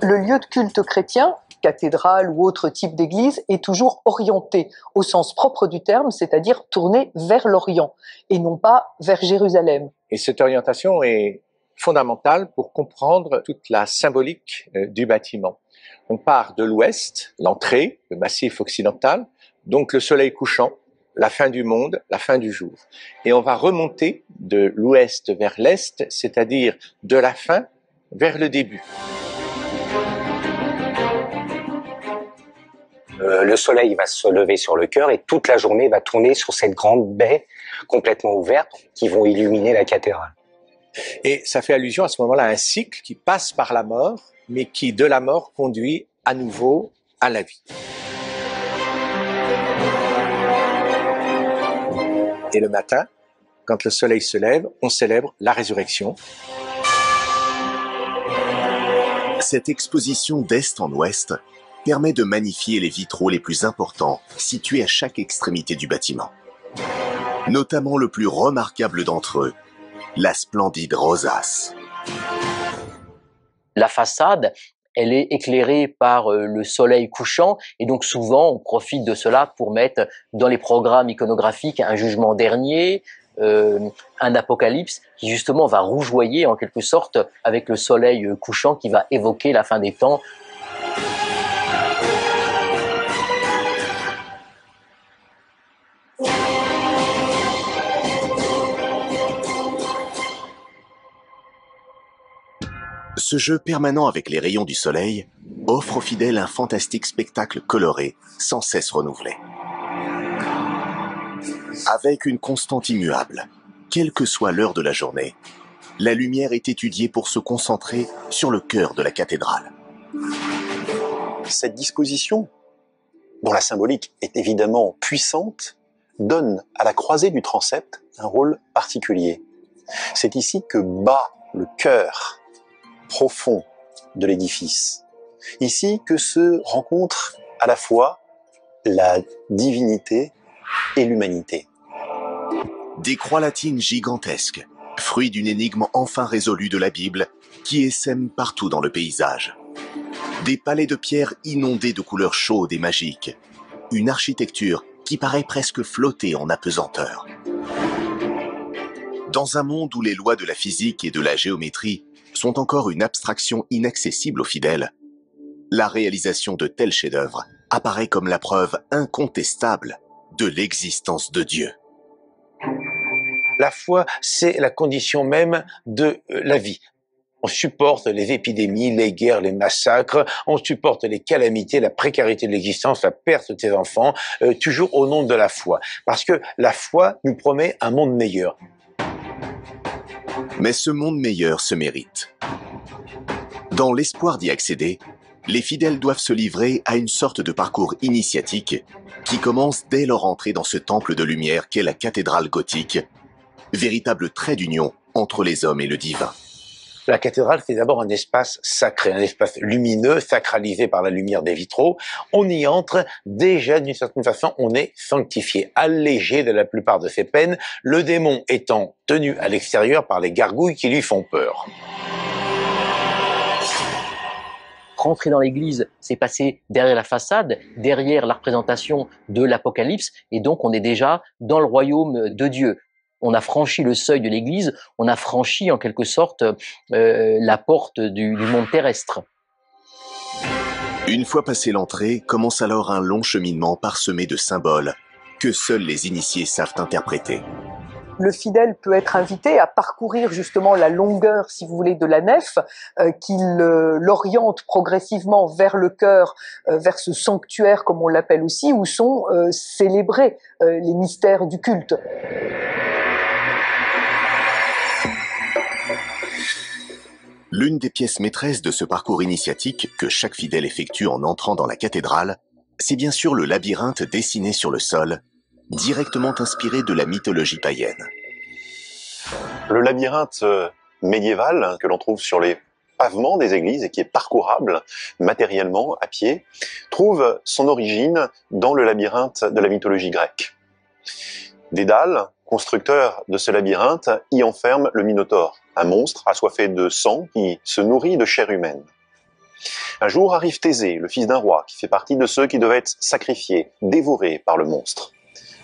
Le lieu de culte chrétien, cathédrale ou autre type d'église, est toujours orienté au sens propre du terme, c'est-à-dire tourné vers l'Orient et non pas vers Jérusalem. Et cette orientation est fondamentale pour comprendre toute la symbolique du bâtiment. On part de l'ouest, l'entrée, le massif occidental, donc le soleil couchant, la fin du monde, la fin du jour. Et on va remonter de l'ouest vers l'est, c'est-à-dire de la fin vers le début. Le soleil va se lever sur le chœur et toute la journée va tourner sur cette grande baie complètement ouverte qui vont illuminer la cathédrale. Et ça fait allusion à ce moment-là à un cycle qui passe par la mort, mais qui de la mort conduit à nouveau à la vie. Et le matin, quand le soleil se lève, on célèbre la résurrection. Cette exposition d'est en ouest permet de magnifier les vitraux les plus importants situés à chaque extrémité du bâtiment. Notamment le plus remarquable d'entre eux, la splendide rosace. La façade, elle est éclairée par le soleil couchant et donc souvent on profite de cela pour mettre dans les programmes iconographiques un jugement dernier, un apocalypse qui justement va rougeoyer en quelque sorte avec le soleil couchant qui va évoquer la fin des temps. Ce jeu permanent avec les rayons du soleil offre aux fidèles un fantastique spectacle coloré, sans cesse renouvelé. Avec une constante immuable, quelle que soit l'heure de la journée, la lumière est étudiée pour se concentrer sur le cœur de la cathédrale. Cette disposition, dont la symbolique est évidemment puissante, donne à la croisée du transept un rôle particulier. C'est ici que bat le cœur profond de l'édifice. Ici que se rencontrent à la fois la divinité et l'humanité. Des croix latines gigantesques, fruit d'une énigme enfin résolue de la Bible, qui essaime partout dans le paysage. Des palais de pierre inondés de couleurs chaudes et magiques. Une architecture qui paraît presque flotter en apesanteur. Dans un monde où les lois de la physique et de la géométrie sont encore une abstraction inaccessible aux fidèles, la réalisation de tels chefs-d'œuvre apparaît comme la preuve incontestable de l'existence de Dieu. La foi, c'est la condition même de la vie. On supporte les épidémies, les guerres, les massacres, on supporte les calamités, la précarité de l'existence, la perte de ses enfants, toujours au nom de la foi. Parce que la foi nous promet un monde meilleur. Mais ce monde meilleur se mérite. Dans l'espoir d'y accéder, les fidèles doivent se livrer à une sorte de parcours initiatique qui commence dès leur entrée dans ce temple de lumière qu'est la cathédrale gothique, véritable trait d'union entre les hommes et le divin. La cathédrale, c'est d'abord un espace sacré, un espace lumineux, sacralisé par la lumière des vitraux. On y entre, déjà d'une certaine façon, on est sanctifié, allégé de la plupart de ses peines, le démon étant tenu à l'extérieur par les gargouilles qui lui font peur. Rentrer dans l'église, c'est passer derrière la façade, derrière la représentation de l'Apocalypse, et donc on est déjà dans le royaume de Dieu. On a franchi le seuil de l'église, on a franchi en quelque sorte la porte du monde terrestre. Une fois passé l'entrée, commence alors un long cheminement parsemé de symboles que seuls les initiés savent interpréter. Le fidèle peut être invité à parcourir justement la longueur, si vous voulez, de la nef, qu'il l'oriente progressivement vers le chœur, vers ce sanctuaire, comme on l'appelle aussi, où sont célébrés les mystères du culte. L'une des pièces maîtresses de ce parcours initiatique que chaque fidèle effectue en entrant dans la cathédrale, c'est bien sûr le labyrinthe dessiné sur le sol, directement inspiré de la mythologie païenne. Le labyrinthe médiéval que l'on trouve sur les pavements des églises et qui est parcourable matériellement à pied, trouve son origine dans le labyrinthe de la mythologie grecque. Dédale, constructeur de ce labyrinthe, y enferme le Minotaure, un monstre assoiffé de sang qui se nourrit de chair humaine. Un jour arrive Thésée, le fils d'un roi, qui fait partie de ceux qui devaient être sacrifiés, dévorés par le monstre.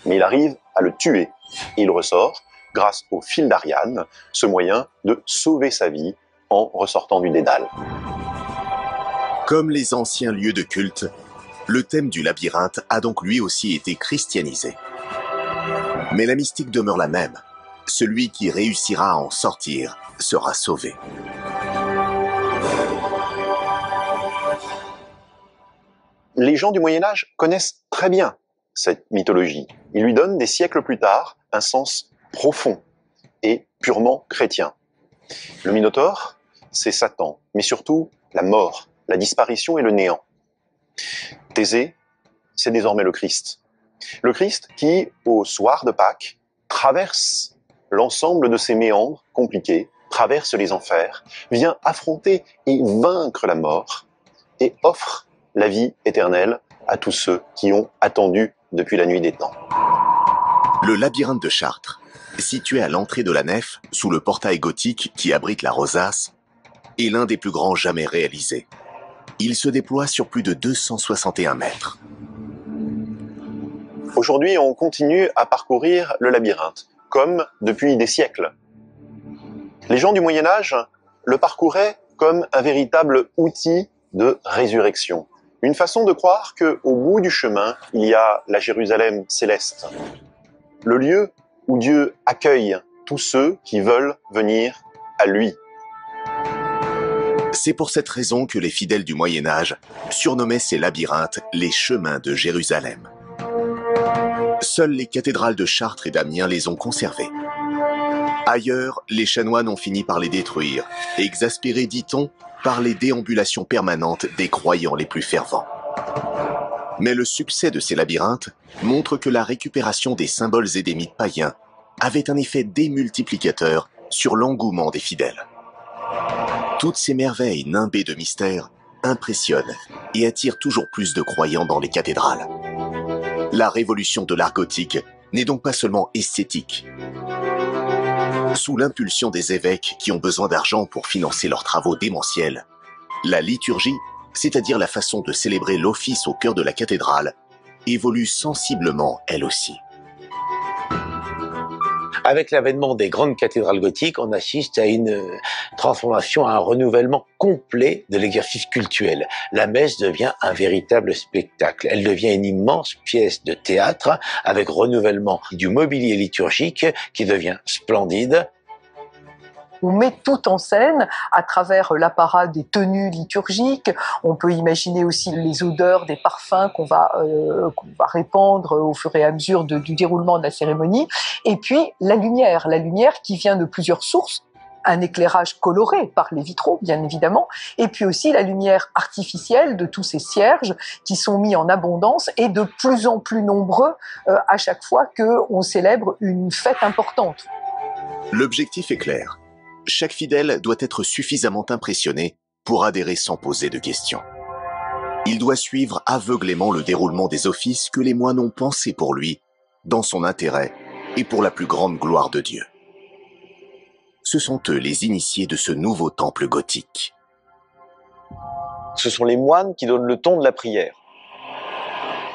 Mais il arrive à le tuer, et il ressort, grâce au fil d'Ariane, ce moyen de sauver sa vie en ressortant du Dédale. Comme les anciens lieux de culte, le thème du labyrinthe a donc lui aussi été christianisé. Mais la mystique demeure la même. Celui qui réussira à en sortir sera sauvé. Les gens du Moyen-Âge connaissent très bien cette mythologie. Ils lui donnent des siècles plus tard un sens profond et purement chrétien. Le Minotaure, c'est Satan, mais surtout la mort, la disparition et le néant. Thésée, c'est désormais le Christ. Le Christ qui, au soir de Pâques, traverse l'ensemble de ces méandres compliqués, traverse les enfers, vient affronter et vaincre la mort et offre la vie éternelle à tous ceux qui ont attendu depuis la nuit des temps. Le labyrinthe de Chartres, situé à l'entrée de la nef, sous le portail gothique qui abrite la rosace, est l'un des plus grands jamais réalisés. Il se déploie sur plus de 261 mètres. Aujourd'hui, on continue à parcourir le labyrinthe, comme depuis des siècles. Les gens du Moyen-Âge le parcouraient comme un véritable outil de résurrection. Une façon de croire qu'au bout du chemin, il y a la Jérusalem céleste. Le lieu où Dieu accueille tous ceux qui veulent venir à lui. C'est pour cette raison que les fidèles du Moyen-Âge surnommaient ces labyrinthes les chemins de Jérusalem. Seules les cathédrales de Chartres et d'Amiens les ont conservées. Ailleurs, les chanoines ont fini par les détruire, exaspérés, dit-on, par les déambulations permanentes des croyants les plus fervents. Mais le succès de ces labyrinthes montre que la récupération des symboles et des mythes païens avait un effet démultiplicateur sur l'engouement des fidèles. Toutes ces merveilles nimbées de mystères impressionnent et attirent toujours plus de croyants dans les cathédrales. La révolution de l'art gothique n'est donc pas seulement esthétique. Sous l'impulsion des évêques qui ont besoin d'argent pour financer leurs travaux démentiels, la liturgie, c'est-à-dire la façon de célébrer l'office au cœur de la cathédrale, évolue sensiblement elle aussi. Avec l'avènement des grandes cathédrales gothiques, on assiste à une transformation, à un renouvellement complet de l'exercice cultuel. La messe devient un véritable spectacle. Elle devient une immense pièce de théâtre avec renouvellement du mobilier liturgique qui devient splendide. on met tout en scène à travers l'apparat des tenues liturgiques. On peut imaginer aussi les odeurs des parfums qu'on va répandre au fur et à mesure du déroulement de la cérémonie. Et puis la lumière qui vient de plusieurs sources. Un éclairage coloré par les vitraux, bien évidemment, et puis aussi la lumière artificielle de tous ces cierges qui sont mis en abondance et de plus en plus nombreux à chaque fois qu'on célèbre une fête importante. L'objectif est clair. Chaque fidèle doit être suffisamment impressionné pour adhérer sans poser de questions. Il doit suivre aveuglément le déroulement des offices que les moines ont pensés pour lui, dans son intérêt et pour la plus grande gloire de Dieu. Ce sont eux les initiés de ce nouveau temple gothique. Ce sont les moines qui donnent le ton de la prière.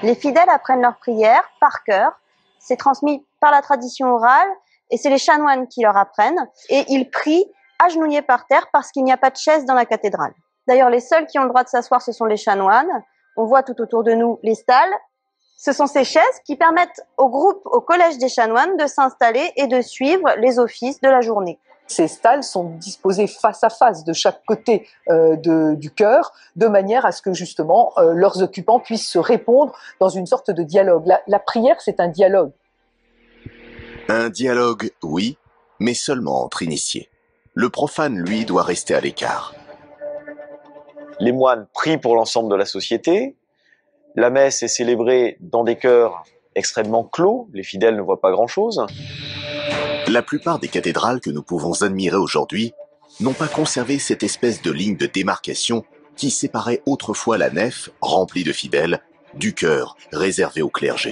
Les fidèles apprennent leur prière par cœur. C'est transmis par la tradition orale et c'est les chanoines qui leur apprennent. Et ils prient agenouillés par terre parce qu'il n'y a pas de chaise dans la cathédrale. D'ailleurs, les seuls qui ont le droit de s'asseoir, ce sont les chanoines. On voit tout autour de nous les stalles. Ce sont ces chaises qui permettent au groupe, au collège des chanoines, de s'installer et de suivre les offices de la journée. Ces stalles sont disposées face à face de chaque côté du chœur, de manière à ce que justement leurs occupants puissent se répondre dans une sorte de dialogue. La prière, c'est un dialogue. Un dialogue, oui, mais seulement entre initiés. Le profane, lui, doit rester à l'écart. Les moines prient pour l'ensemble de la société. La messe est célébrée dans des chœurs extrêmement clos. Les fidèles ne voient pas grand-chose. La plupart des cathédrales que nous pouvons admirer aujourd'hui n'ont pas conservé cette espèce de ligne de démarcation qui séparait autrefois la nef, remplie de fidèles, du chœur, réservé au clergé.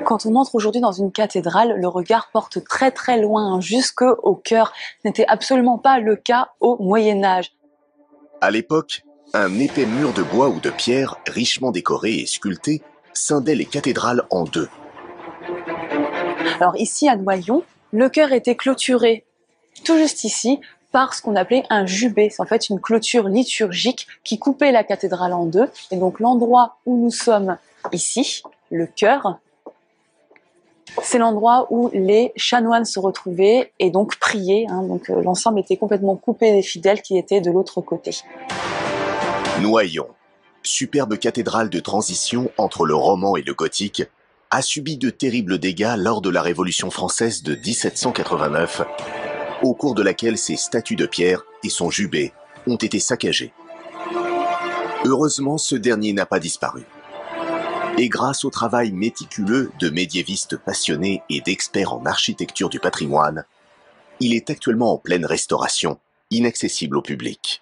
Quand on entre aujourd'hui dans une cathédrale, le regard porte très très loin, jusqu'au chœur. Ce n'était absolument pas le cas au Moyen-Âge. À l'époque, un épais mur de bois ou de pierre, richement décoré et sculpté, scindait les cathédrales en deux. Alors ici, à Noyon, le chœur était clôturé, tout juste ici, par ce qu'on appelait un jubé. C'est en fait une clôture liturgique qui coupait la cathédrale en deux. Et donc l'endroit où nous sommes ici, le chœur, c'est l'endroit où les chanoines se retrouvaient et donc priaient. Donc l'ensemble était complètement coupé des fidèles qui étaient de l'autre côté. Noyon, superbe cathédrale de transition entre le roman et le gothique, a subi de terribles dégâts lors de la Révolution française de 1789, au cours de laquelle ses statues de pierre et son jubé ont été saccagés. Heureusement, ce dernier n'a pas disparu. Et grâce au travail méticuleux de médiévistes passionnés et d'experts en architecture du patrimoine, il est actuellement en pleine restauration, inaccessible au public.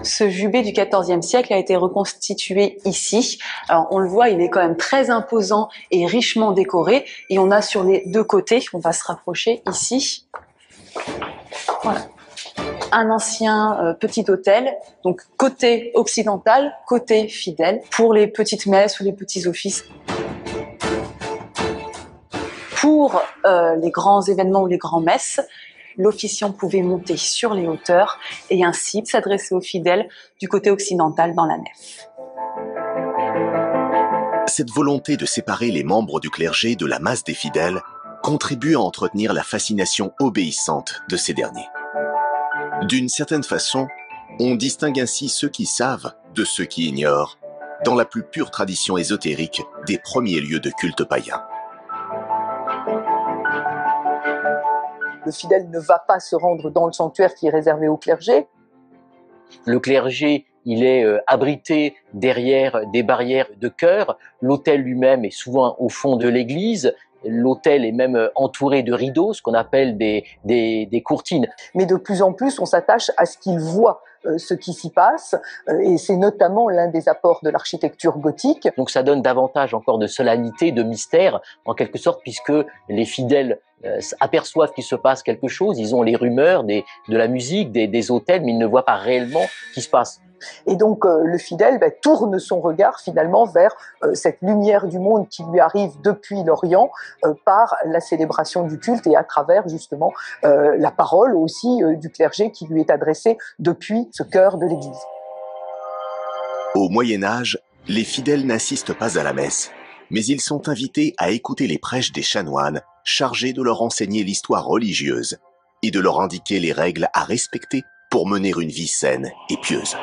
Ce jubé du XIVe siècle a été reconstitué ici. Alors on le voit, il est quand même très imposant et richement décoré. Et on a sur les deux côtés, on va se rapprocher ici, voilà, un ancien petit autel, donc côté occidental, côté fidèle, pour les petites messes ou les petits offices. Pour les grands événements ou les grands messes, l'officiant pouvait monter sur les hauteurs et ainsi s'adresser aux fidèles du côté occidental dans la nef. Cette volonté de séparer les membres du clergé de la masse des fidèles contribue à entretenir la fascination obéissante de ces derniers. D'une certaine façon, on distingue ainsi ceux qui savent de ceux qui ignorent, dans la plus pure tradition ésotérique des premiers lieux de culte païen. Le fidèle ne va pas se rendre dans le sanctuaire qui est réservé au clergé. Le clergé, il est abrité derrière des barrières de chœur. L'autel lui-même est souvent au fond de l'église. L'autel est même entouré de rideaux, ce qu'on appelle des courtines. Mais de plus en plus, on s'attache à ce qu'il voit, ce qui s'y passe, et c'est notamment l'un des apports de l'architecture gothique. Donc ça donne davantage encore de solennité, de mystère, en quelque sorte, puisque les fidèles aperçoivent qu'il se passe quelque chose, ils ont les rumeurs de la musique, des autels, mais ils ne voient pas réellement ce qui se passe. Et donc le fidèle tourne son regard finalement vers cette lumière du monde qui lui arrive depuis l'Orient par la célébration du culte et à travers justement la parole aussi du clergé qui lui est adressée depuis ce cœur de l'Église. Au Moyen-Âge, les fidèles n'assistent pas à la messe, mais ils sont invités à écouter les prêches des chanoines chargés de leur enseigner l'histoire religieuse et de leur indiquer les règles à respecter pour mener une vie saine et pieuse.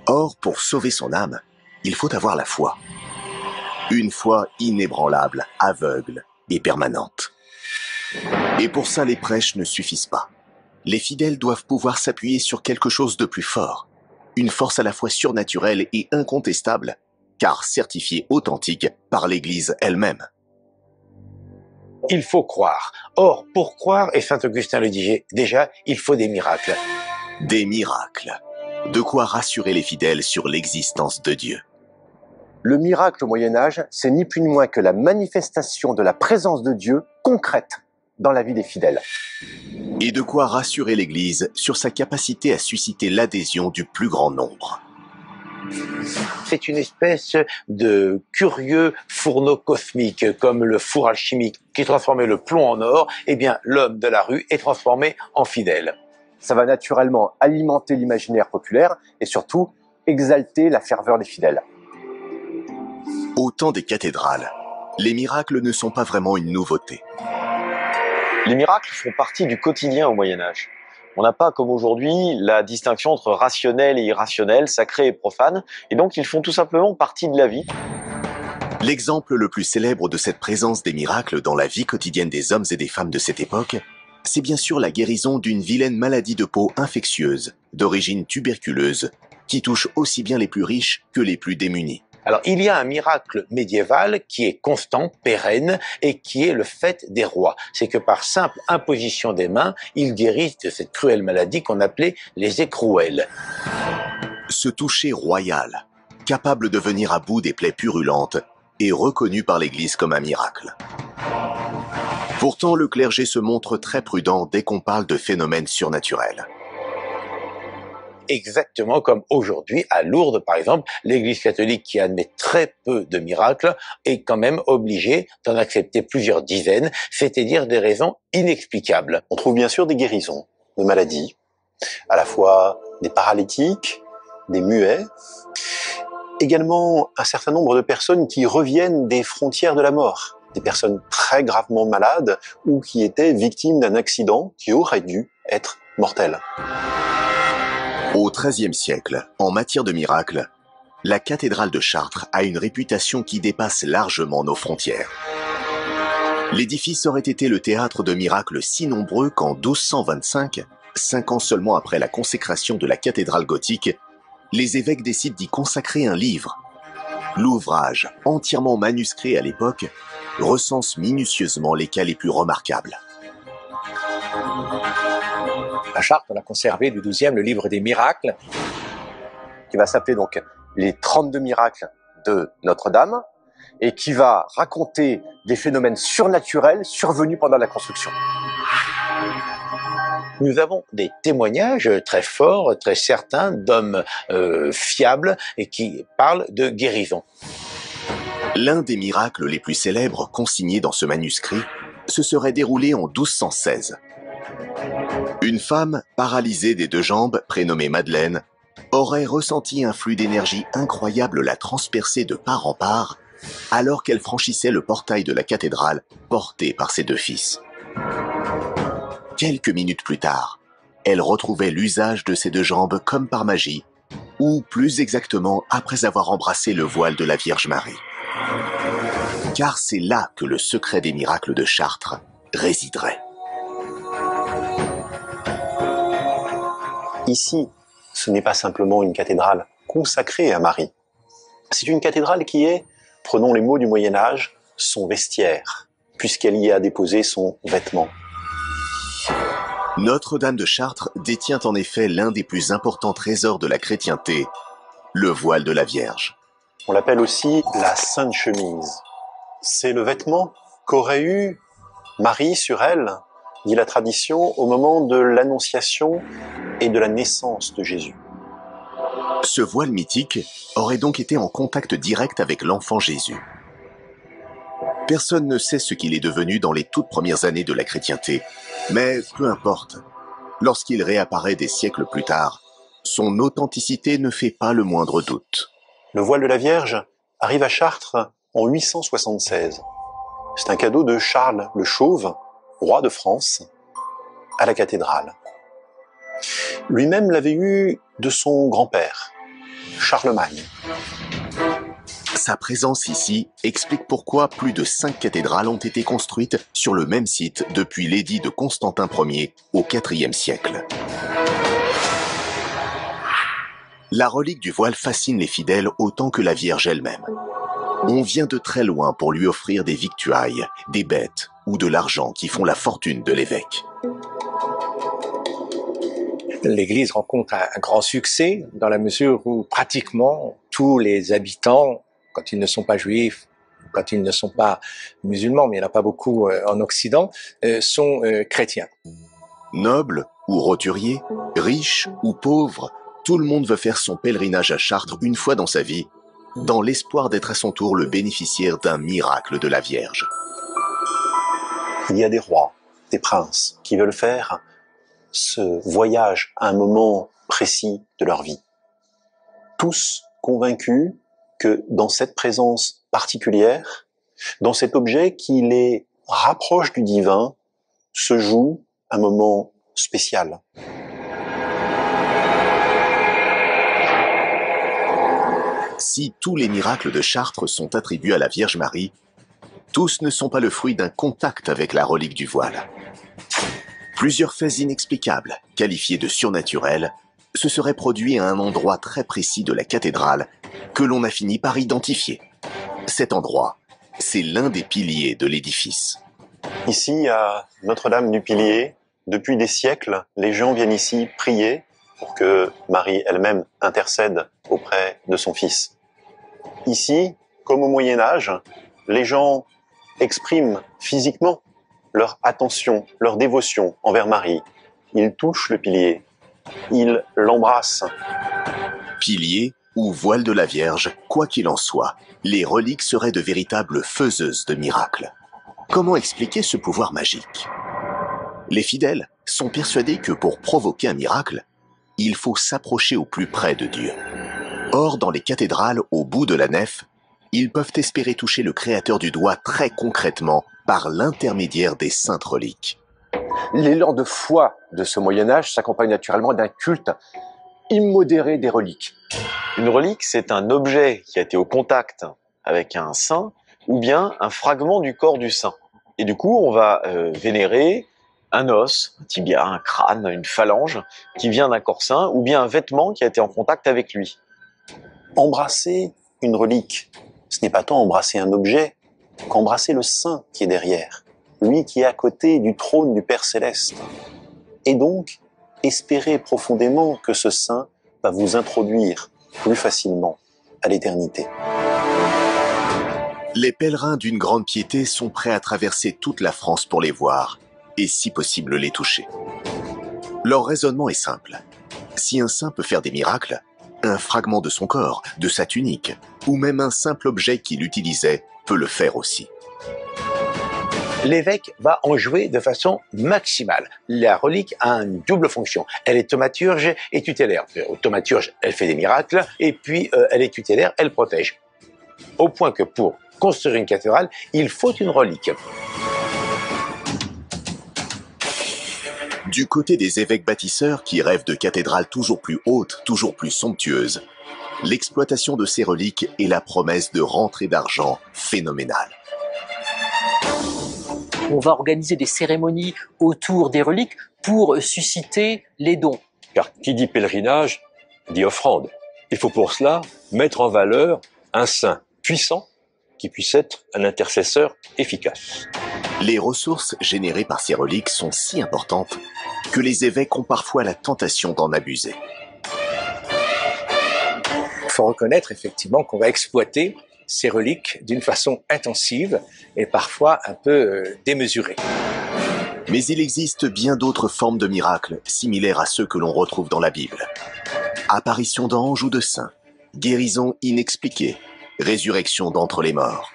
Or, pour sauver son âme, il faut avoir la foi. Une foi inébranlable, aveugle et permanente. Et pour ça, les prêches ne suffisent pas. Les fidèles doivent pouvoir s'appuyer sur quelque chose de plus fort, une force à la fois surnaturelle et incontestable, car certifiée authentique par l'Église elle-même. Il faut croire. Or, pour croire, et Saint Augustin le disait déjà, il faut des miracles. Des miracles. De quoi rassurer les fidèles sur l'existence de Dieu. Le miracle au Moyen-Âge, c'est ni plus ni moins que la manifestation de la présence de Dieu concrète dans la vie des fidèles. Et de quoi rassurer l'Église sur sa capacité à susciter l'adhésion du plus grand nombre. C'est une espèce de curieux fourneau cosmique, comme le four alchimique qui transformait le plomb en or. Eh bien, l'homme de la rue est transformé en fidèle. Ça va naturellement alimenter l'imaginaire populaire et surtout exalter la ferveur des fidèles. Au temps des cathédrales, les miracles ne sont pas vraiment une nouveauté. Les miracles font partie du quotidien au Moyen-Âge. On n'a pas, comme aujourd'hui, la distinction entre rationnel et irrationnel, sacré et profane, et donc ils font tout simplement partie de la vie. L'exemple le plus célèbre de cette présence des miracles dans la vie quotidienne des hommes et des femmes de cette époque, c'est bien sûr la guérison d'une vilaine maladie de peau infectieuse, d'origine tuberculeuse, qui touche aussi bien les plus riches que les plus démunis. Alors, il y a un miracle médiéval qui est constant, pérenne, et qui est le fait des rois. C'est que par simple imposition des mains, ils guérissent de cette cruelle maladie qu'on appelait les écrouelles. Ce toucher royal, capable de venir à bout des plaies purulentes, est reconnu par l'Église comme un miracle. Pourtant, le clergé se montre très prudent dès qu'on parle de phénomènes surnaturels. Exactement comme aujourd'hui, à Lourdes par exemple, l'Église catholique qui admet très peu de miracles est quand même obligée d'en accepter plusieurs dizaines, c'est-à-dire des raisons inexplicables. On trouve bien sûr des guérisons de maladies, à la fois des paralytiques, des muets, également un certain nombre de personnes qui reviennent des frontières de la mort, des personnes très gravement malades ou qui étaient victimes d'un accident qui aurait dû être mortel. Au XIIIe siècle, en matière de miracles, la cathédrale de Chartres a une réputation qui dépasse largement nos frontières. L'édifice aurait été le théâtre de miracles si nombreux qu'en 1225, 5 ans seulement après la consécration de la cathédrale gothique, les évêques décident d'y consacrer un livre. L'ouvrage, entièrement manuscrit à l'époque, recense minutieusement les cas les plus remarquables. À Chartres, on a conservé du XIIe le livre des miracles, qui va s'appeler donc les 32 miracles de Notre-Dame, et qui va raconter des phénomènes surnaturels survenus pendant la construction. Nous avons des témoignages très forts, très certains, d'hommes fiables et qui parlent de guérison. L'un des miracles les plus célèbres consignés dans ce manuscrit se serait déroulé en 1216. Une femme, paralysée des 2 jambes, prénommée Madeleine, aurait ressenti un flux d'énergie incroyable la transpercer de part en part, alors qu'elle franchissait le portail de la cathédrale, portée par ses 2 fils. Quelques minutes plus tard, elle retrouvait l'usage de ses 2 jambes comme par magie, ou plus exactement après avoir embrassé le voile de la Vierge Marie. Car c'est là que le secret des miracles de Chartres résiderait. Ici, ce n'est pas simplement une cathédrale consacrée à Marie. C'est une cathédrale qui est, prenons les mots du Moyen-Âge, son vestiaire, puisqu'elle y a déposé son vêtement. Notre-Dame de Chartres détient en effet l'un des plus importants trésors de la chrétienté, le voile de la Vierge. On l'appelle aussi la Sainte Chemise. C'est le vêtement qu'aurait eu Marie sur elle, dit la tradition, au moment de l'annonciation et de la naissance de Jésus. Ce voile mythique aurait donc été en contact direct avec l'enfant Jésus. Personne ne sait ce qu'il est devenu dans les toutes premières années de la chrétienté, mais peu importe. Lorsqu'il réapparaît des siècles plus tard, son authenticité ne fait pas le moindre doute. Le voile de la Vierge arrive à Chartres en 876. C'est un cadeau de Charles le Chauve, roi de France, à la cathédrale. Lui-même l'avait eu de son grand-père, Charlemagne. Sa présence ici explique pourquoi plus de 5 cathédrales ont été construites sur le même site depuis l'édit de Constantin Ier au IVe siècle. La relique du voile fascine les fidèles autant que la Vierge elle-même. On vient de très loin pour lui offrir des victuailles, des bêtes ou de l'argent qui font la fortune de l'évêque. L'église rencontre un grand succès dans la mesure où pratiquement tous les habitants, quand ils ne sont pas juifs, quand ils ne sont pas musulmans, mais il n'y en a pas beaucoup en Occident, sont chrétiens. Nobles ou roturiers, riches ou pauvres, tout le monde veut faire son pèlerinage à Chartres une fois dans sa vie, dans l'espoir d'être à son tour le bénéficiaire d'un miracle de la Vierge. Il y a des rois, des princes qui veulent faire ce voyage à un moment précis de leur vie. Tous convaincus que dans cette présence particulière, dans cet objet qui les rapproche du divin, se joue un moment spécial. Si tous les miracles de Chartres sont attribués à la Vierge Marie, tous ne sont pas le fruit d'un contact avec la relique du voile. Plusieurs faits inexplicables, qualifiés de surnaturels, se seraient produits à un endroit très précis de la cathédrale que l'on a fini par identifier. Cet endroit, c'est l'un des piliers de l'édifice. Ici, à Notre-Dame du Pilier, depuis des siècles, les gens viennent ici prier pour que Marie elle-même intercède auprès de son Fils. Ici, comme au Moyen-Âge, les gens expriment physiquement leur attention, leur dévotion envers Marie. Ils touchent le pilier, ils l'embrassent. Pilier ou voile de la Vierge, quoi qu'il en soit, les reliques seraient de véritables faiseuses de miracles. Comment expliquer ce pouvoir magique? Les fidèles sont persuadés que pour provoquer un miracle, il faut s'approcher au plus près de Dieu. Or, dans les cathédrales, au bout de la nef, ils peuvent espérer toucher le Créateur du doigt très concrètement par l'intermédiaire des saintes reliques. L'élan de foi de ce Moyen-Âge s'accompagne naturellement d'un culte immodéré des reliques. Une relique, c'est un objet qui a été au contact avec un saint ou bien un fragment du corps du saint. Et du coup, on va vénérer un os, un tibia, un crâne, une phalange qui vient d'un corps saint ou bien un vêtement qui a été en contact avec lui. Embrasser une relique, ce n'est pas tant embrasser un objet qu'embrasser le saint qui est derrière, lui qui est à côté du trône du Père Céleste. Et donc, espérer profondément que ce saint va vous introduire plus facilement à l'éternité. Les pèlerins d'une grande piété sont prêts à traverser toute la France pour les voir, et si possible les toucher. Leur raisonnement est simple. Si un saint peut faire des miracles, un fragment de son corps, de sa tunique, ou même un simple objet qu'il utilisait peut le faire aussi. L'évêque va en jouer de façon maximale. La relique a une double fonction. Elle est thaumaturge et tutélaire. Thaumaturge, elle fait des miracles, et puis elle est tutélaire, elle protège. Au point que pour construire une cathédrale, il faut une relique. Du côté des évêques bâtisseurs qui rêvent de cathédrales toujours plus hautes, toujours plus somptueuses, l'exploitation de ces reliques est la promesse de rentrées d'argent phénoménale. On va organiser des cérémonies autour des reliques pour susciter les dons. Car qui dit pèlerinage, dit offrande. Il faut pour cela mettre en valeur un saint puissant qui puisse être un intercesseur efficace. Les ressources générées par ces reliques sont si importantes que les évêques ont parfois la tentation d'en abuser. Il faut reconnaître effectivement qu'on va exploiter ces reliques d'une façon intensive et parfois un peu démesurée. Mais il existe bien d'autres formes de miracles, similaires à ceux que l'on retrouve dans la Bible. Apparition d'anges ou de saints, guérison inexpliquée, résurrection d'entre les morts.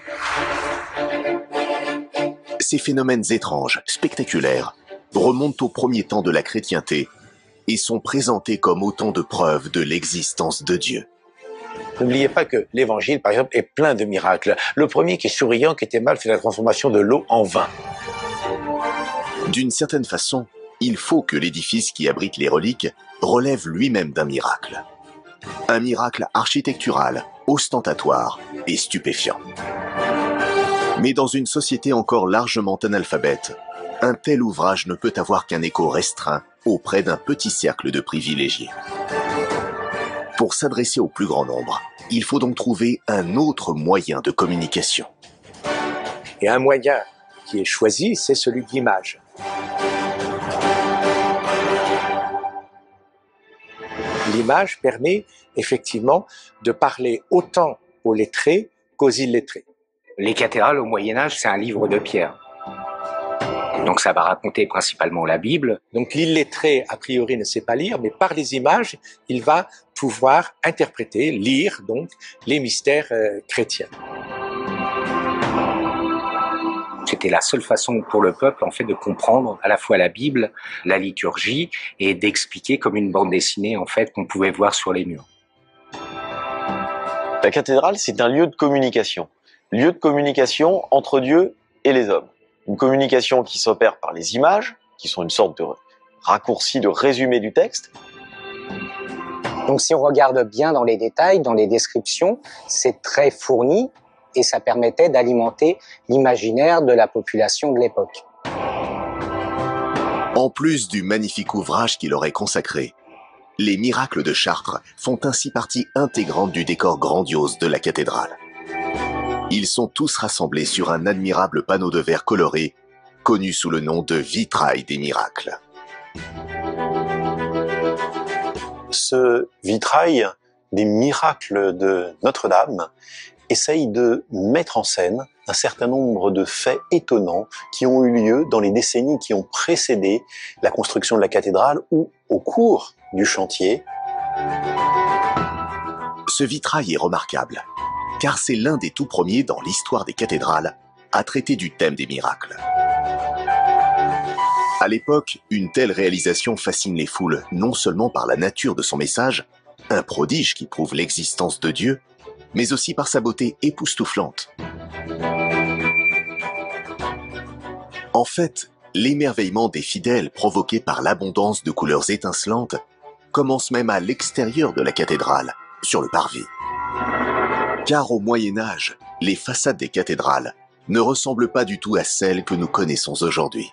Ces phénomènes étranges, spectaculaires, remontent au premier temps de la chrétienté et sont présentés comme autant de preuves de l'existence de Dieu. N'oubliez pas que l'évangile, par exemple, est plein de miracles. Le premier qui est souriant, qui était mal, fait la transformation de l'eau en vin. D'une certaine façon, il faut que l'édifice qui abrite les reliques relève lui-même d'un miracle. Un miracle architectural, ostentatoire et stupéfiant. Mais dans une société encore largement analphabète, un tel ouvrage ne peut avoir qu'un écho restreint auprès d'un petit cercle de privilégiés. Pour s'adresser au plus grand nombre, il faut donc trouver un autre moyen de communication. Et un moyen qui est choisi, c'est celui de l'image. L'image permet effectivement de parler autant aux lettrés qu'aux illettrés. Les cathédrales au Moyen-Âge, c'est un livre de pierre. Donc ça va raconter principalement la Bible. Donc l'illettré, a priori, ne sait pas lire, mais par les images, il va pouvoir interpréter, lire donc les mystères chrétiens. C'était la seule façon pour le peuple, en fait, de comprendre à la fois la Bible, la liturgie, et d'expliquer comme une bande dessinée, en fait, qu'on pouvait voir sur les murs. La cathédrale, c'est un lieu de communication. Lieu de communication entre Dieu et les hommes. Une communication qui s'opère par les images, qui sont une sorte de raccourci, de résumé du texte. Donc si on regarde bien dans les détails, dans les descriptions, c'est très fourni et ça permettait d'alimenter l'imaginaire de la population de l'époque. En plus du magnifique ouvrage qu'il aurait consacré, les miracles de Chartres font ainsi partie intégrante du décor grandiose de la cathédrale. Ils sont tous rassemblés sur un admirable panneau de verre coloré, connu sous le nom de vitrail des miracles. Ce vitrail des miracles de Notre-Dame essaye de mettre en scène un certain nombre de faits étonnants qui ont eu lieu dans les décennies qui ont précédé la construction de la cathédrale ou au cours du chantier. Ce vitrail est remarquable, car c'est l'un des tout premiers dans l'histoire des cathédrales à traiter du thème des miracles. À l'époque, une telle réalisation fascine les foules, non seulement par la nature de son message, un prodige qui prouve l'existence de Dieu, mais aussi par sa beauté époustouflante. En fait, l'émerveillement des fidèles provoqué par l'abondance de couleurs étincelantes commence même à l'extérieur de la cathédrale, sur le parvis. Car au Moyen-Âge, les façades des cathédrales ne ressemblent pas du tout à celles que nous connaissons aujourd'hui.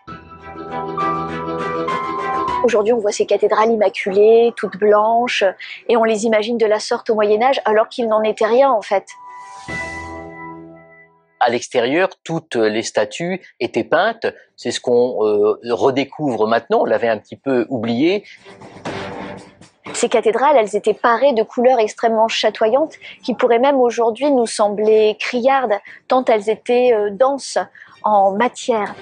Aujourd'hui, on voit ces cathédrales immaculées, toutes blanches, et on les imagine de la sorte au Moyen-Âge, alors qu'il n'en était rien en fait. À l'extérieur, toutes les statues étaient peintes. C'est ce qu'on redécouvre maintenant, on l'avait un petit peu oublié. Ces cathédrales, elles étaient parées de couleurs extrêmement chatoyantes, qui pourraient même aujourd'hui nous sembler criardes, tant elles étaient denses en matière.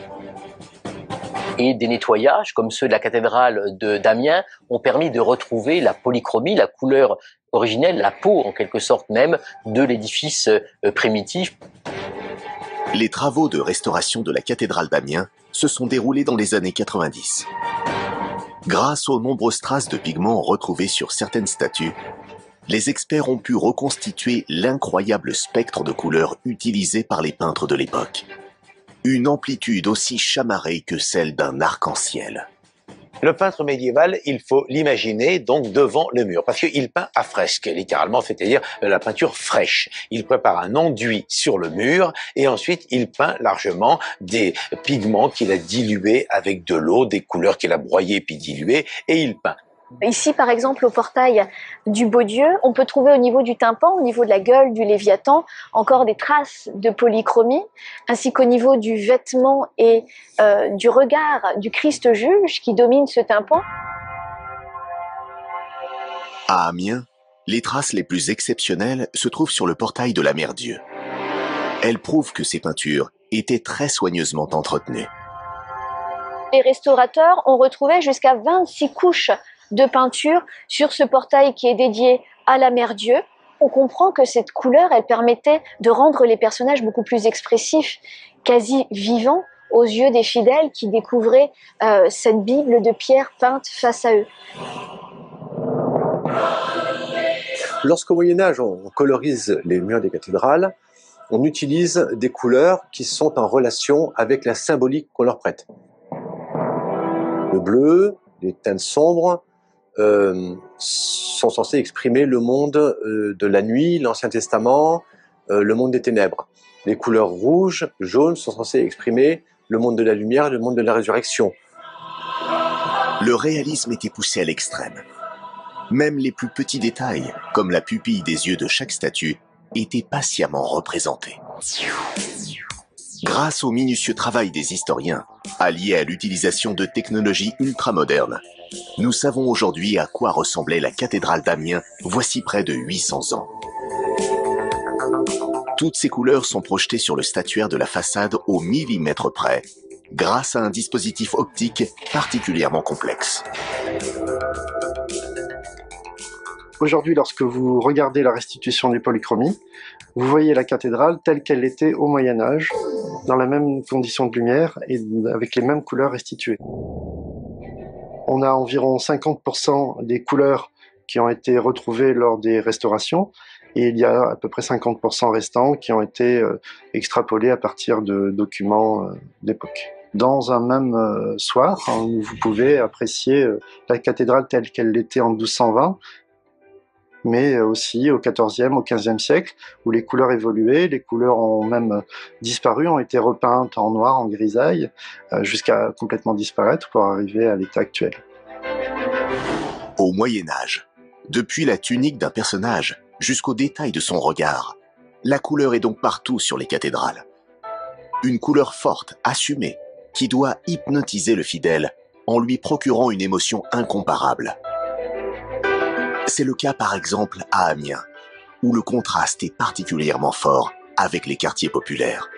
Et des nettoyages, comme ceux de la cathédrale d'Amiens, ont permis de retrouver la polychromie, la couleur originelle, la peau en quelque sorte même, de l'édifice primitif. Les travaux de restauration de la cathédrale d'Amiens se sont déroulés dans les années 90. Grâce aux nombreuses traces de pigments retrouvées sur certaines statues, les experts ont pu reconstituer l'incroyable spectre de couleurs utilisé par les peintres de l'époque. Une amplitude aussi chamarrée que celle d'un arc-en-ciel. Le peintre médiéval, il faut l'imaginer donc devant le mur, parce qu'il peint à fresque, littéralement, c'est-à-dire la peinture fraîche. Il prépare un enduit sur le mur et ensuite il peint largement des pigments qu'il a dilués avec de l'eau, des couleurs qu'il a broyées puis diluées, et il peint. Ici, par exemple, au portail du Beau-Dieu, on peut trouver au niveau du tympan, au niveau de la gueule du Léviathan, encore des traces de polychromie, ainsi qu'au niveau du vêtement et du regard du Christ juge qui domine ce tympan. À Amiens, les traces les plus exceptionnelles se trouvent sur le portail de la Mère Dieu. Elles prouvent que ces peintures étaient très soigneusement entretenues. Les restaurateurs ont retrouvé jusqu'à 26 couches de peinture sur ce portail qui est dédié à la Mère Dieu. On comprend que cette couleur, elle permettait de rendre les personnages beaucoup plus expressifs, quasi vivants, aux yeux des fidèles qui découvraient cette Bible de pierre peinte face à eux. Lorsqu'au Moyen-Âge, on colorise les murs des cathédrales, on utilise des couleurs qui sont en relation avec la symbolique qu'on leur prête. Le bleu, les teintes sombres, sont censés exprimer le monde de la nuit, l'Ancien Testament, le monde des ténèbres. Les couleurs rouges, jaunes sont censées exprimer le monde de la lumière, le monde de la résurrection. Le réalisme était poussé à l'extrême. Même les plus petits détails, comme la pupille des yeux de chaque statue, étaient patiemment représentés. Grâce au minutieux travail des historiens, allié à l'utilisation de technologies ultramodernes, nous savons aujourd'hui à quoi ressemblait la cathédrale d'Amiens voici près de 800 ans. Toutes ces couleurs sont projetées sur le statuaire de la façade au millimètre près, grâce à un dispositif optique particulièrement complexe. Aujourd'hui, lorsque vous regardez la restitution du polychromie, vous voyez la cathédrale telle qu'elle était au Moyen-Âge, dans la même condition de lumière et avec les mêmes couleurs restituées. On a environ 50% des couleurs qui ont été retrouvées lors des restaurations, et il y a à peu près 50% restants qui ont été extrapolés à partir de documents d'époque. Dans un même soir, vous pouvez apprécier la cathédrale telle qu'elle l'était en 1220, mais aussi au XIVe, au XVe siècle, où les couleurs évoluaient, les couleurs ont même disparu, ont été repeintes en noir, en grisaille, jusqu'à complètement disparaître pour arriver à l'état actuel. Au Moyen-Âge, depuis la tunique d'un personnage jusqu'au détail de son regard, la couleur est donc partout sur les cathédrales. Une couleur forte, assumée, qui doit hypnotiser le fidèle en lui procurant une émotion incomparable. C'est le cas par exemple à Amiens, où le contraste est particulièrement fort avec les quartiers populaires.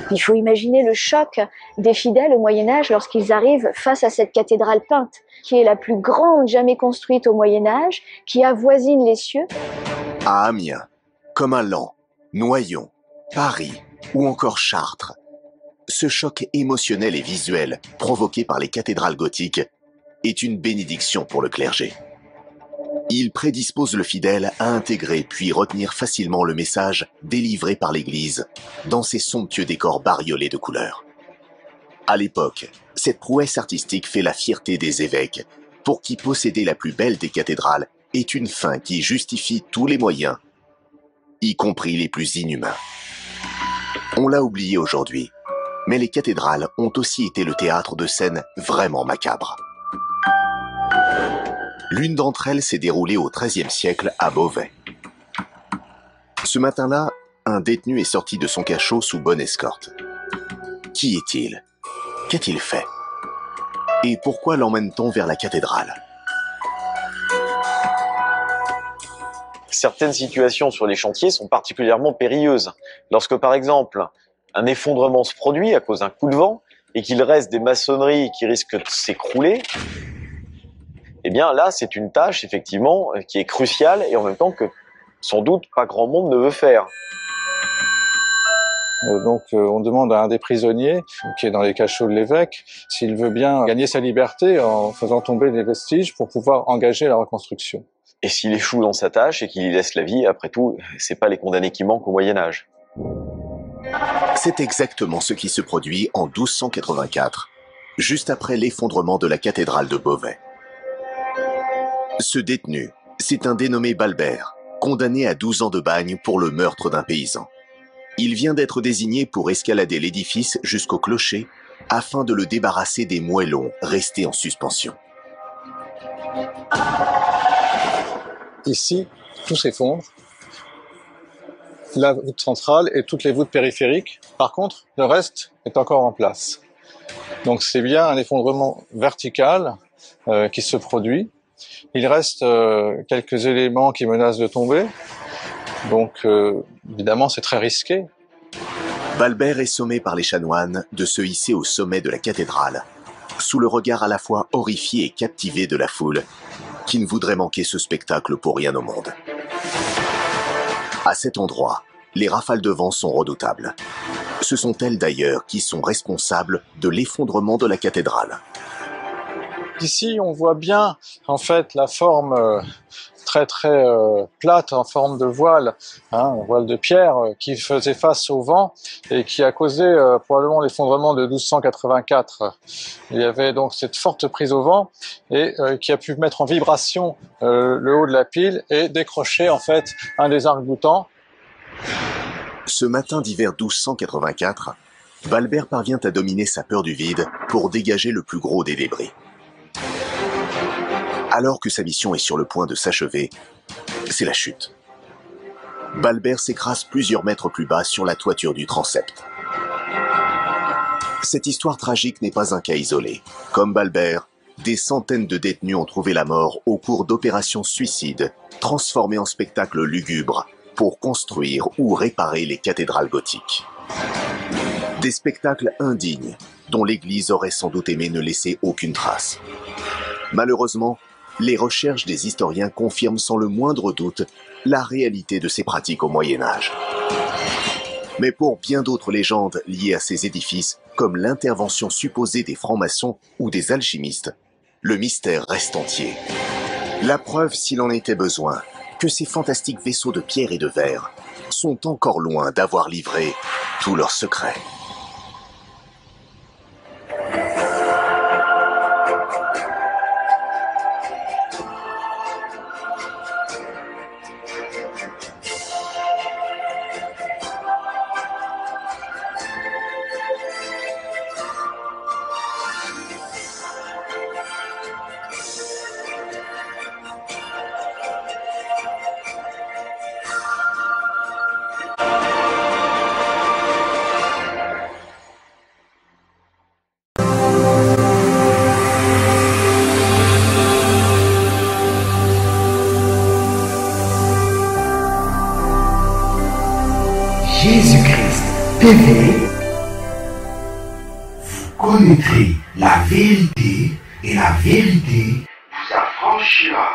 Il faut imaginer le choc des fidèles au Moyen-Âge lorsqu'ils arrivent face à cette cathédrale peinte, qui est la plus grande jamais construite au Moyen-Âge, qui avoisine les cieux. À Amiens, comme à Laon, Noyon, Paris ou encore Chartres, ce choc émotionnel et visuel provoqué par les cathédrales gothiques est une bénédiction pour le clergé. Il prédispose le fidèle à intégrer puis retenir facilement le message délivré par l'Église dans ses somptueux décors bariolés de couleurs. À l'époque, cette prouesse artistique fait la fierté des évêques, pour qui posséder la plus belle des cathédrales est une fin qui justifie tous les moyens, y compris les plus inhumains. On l'a oublié aujourd'hui, mais les cathédrales ont aussi été le théâtre de scènes vraiment macabres. L'une d'entre elles s'est déroulée au XIIIe siècle à Beauvais. Ce matin-là, un détenu est sorti de son cachot sous bonne escorte. Qui est-il? Qu'a-t-il fait? Et pourquoi l'emmène-t-on vers la cathédrale? Certaines situations sur les chantiers sont particulièrement périlleuses. Lorsque, par exemple, un effondrement se produit à cause d'un coup de vent et qu'il reste des maçonneries qui risquent de s'écrouler, eh bien là, c'est une tâche, effectivement, qui est cruciale et en même temps que, sans doute, pas grand monde ne veut faire. Donc on demande à un des prisonniers, qui est dans les cachots de l'évêque, s'il veut bien gagner sa liberté en faisant tomber les vestiges pour pouvoir engager la reconstruction. Et s'il échoue dans sa tâche et qu'il y laisse la vie, après tout, c'est pas les condamnés qui manquent au Moyen-Âge. C'est exactement ce qui se produit en 1284, juste après l'effondrement de la cathédrale de Beauvais. Ce détenu, c'est un dénommé Balbert, condamné à 12 ans de bagne pour le meurtre d'un paysan. Il vient d'être désigné pour escalader l'édifice jusqu'au clocher afin de le débarrasser des moellons restés en suspension. Ici, tout s'effondre. La voûte centrale et toutes les voûtes périphériques. Par contre, le reste est encore en place. Donc c'est bien un effondrement vertical qui se produit. Il reste quelques éléments qui menacent de tomber. Donc évidemment, c'est très risqué. Balbert est sommé par les chanoines de se hisser au sommet de la cathédrale, sous le regard à la fois horrifié et captivé de la foule, qui ne voudrait manquer ce spectacle pour rien au monde. À cet endroit, les rafales de vent sont redoutables. Ce sont elles d'ailleurs qui sont responsables de l'effondrement de la cathédrale. Ici, on voit bien en fait la forme très plate en forme de voile, un voile de pierre qui faisait face au vent et qui a causé probablement l'effondrement de 1284. Il y avait donc cette forte prise au vent et qui a pu mettre en vibration le haut de la pile et décrocher en fait un des arcs-boutants. Ce matin d'hiver 1284, Balbert parvient à dominer sa peur du vide pour dégager le plus gros des débris. Alors que sa mission est sur le point de s'achever, c'est la chute. Balbert s'écrase plusieurs mètres plus bas sur la toiture du transept. Cette histoire tragique n'est pas un cas isolé. Comme Balbert, des centaines de détenus ont trouvé la mort au cours d'opérations suicides, transformées en spectacles lugubres pour construire ou réparer les cathédrales gothiques. Des spectacles indignes, dont l'Église aurait sans doute aimé ne laisser aucune trace. Malheureusement, les recherches des historiens confirment sans le moindre doute la réalité de ces pratiques au Moyen-Âge. Mais pour bien d'autres légendes liées à ces édifices, comme l'intervention supposée des francs-maçons ou des alchimistes, le mystère reste entier. La preuve, s'il en était besoin, que ces fantastiques vaisseaux de pierre et de verre sont encore loin d'avoir livré tous leurs secrets. Jésus-Christ TV, vous connaîtrez la vérité et la vérité vous affranchira.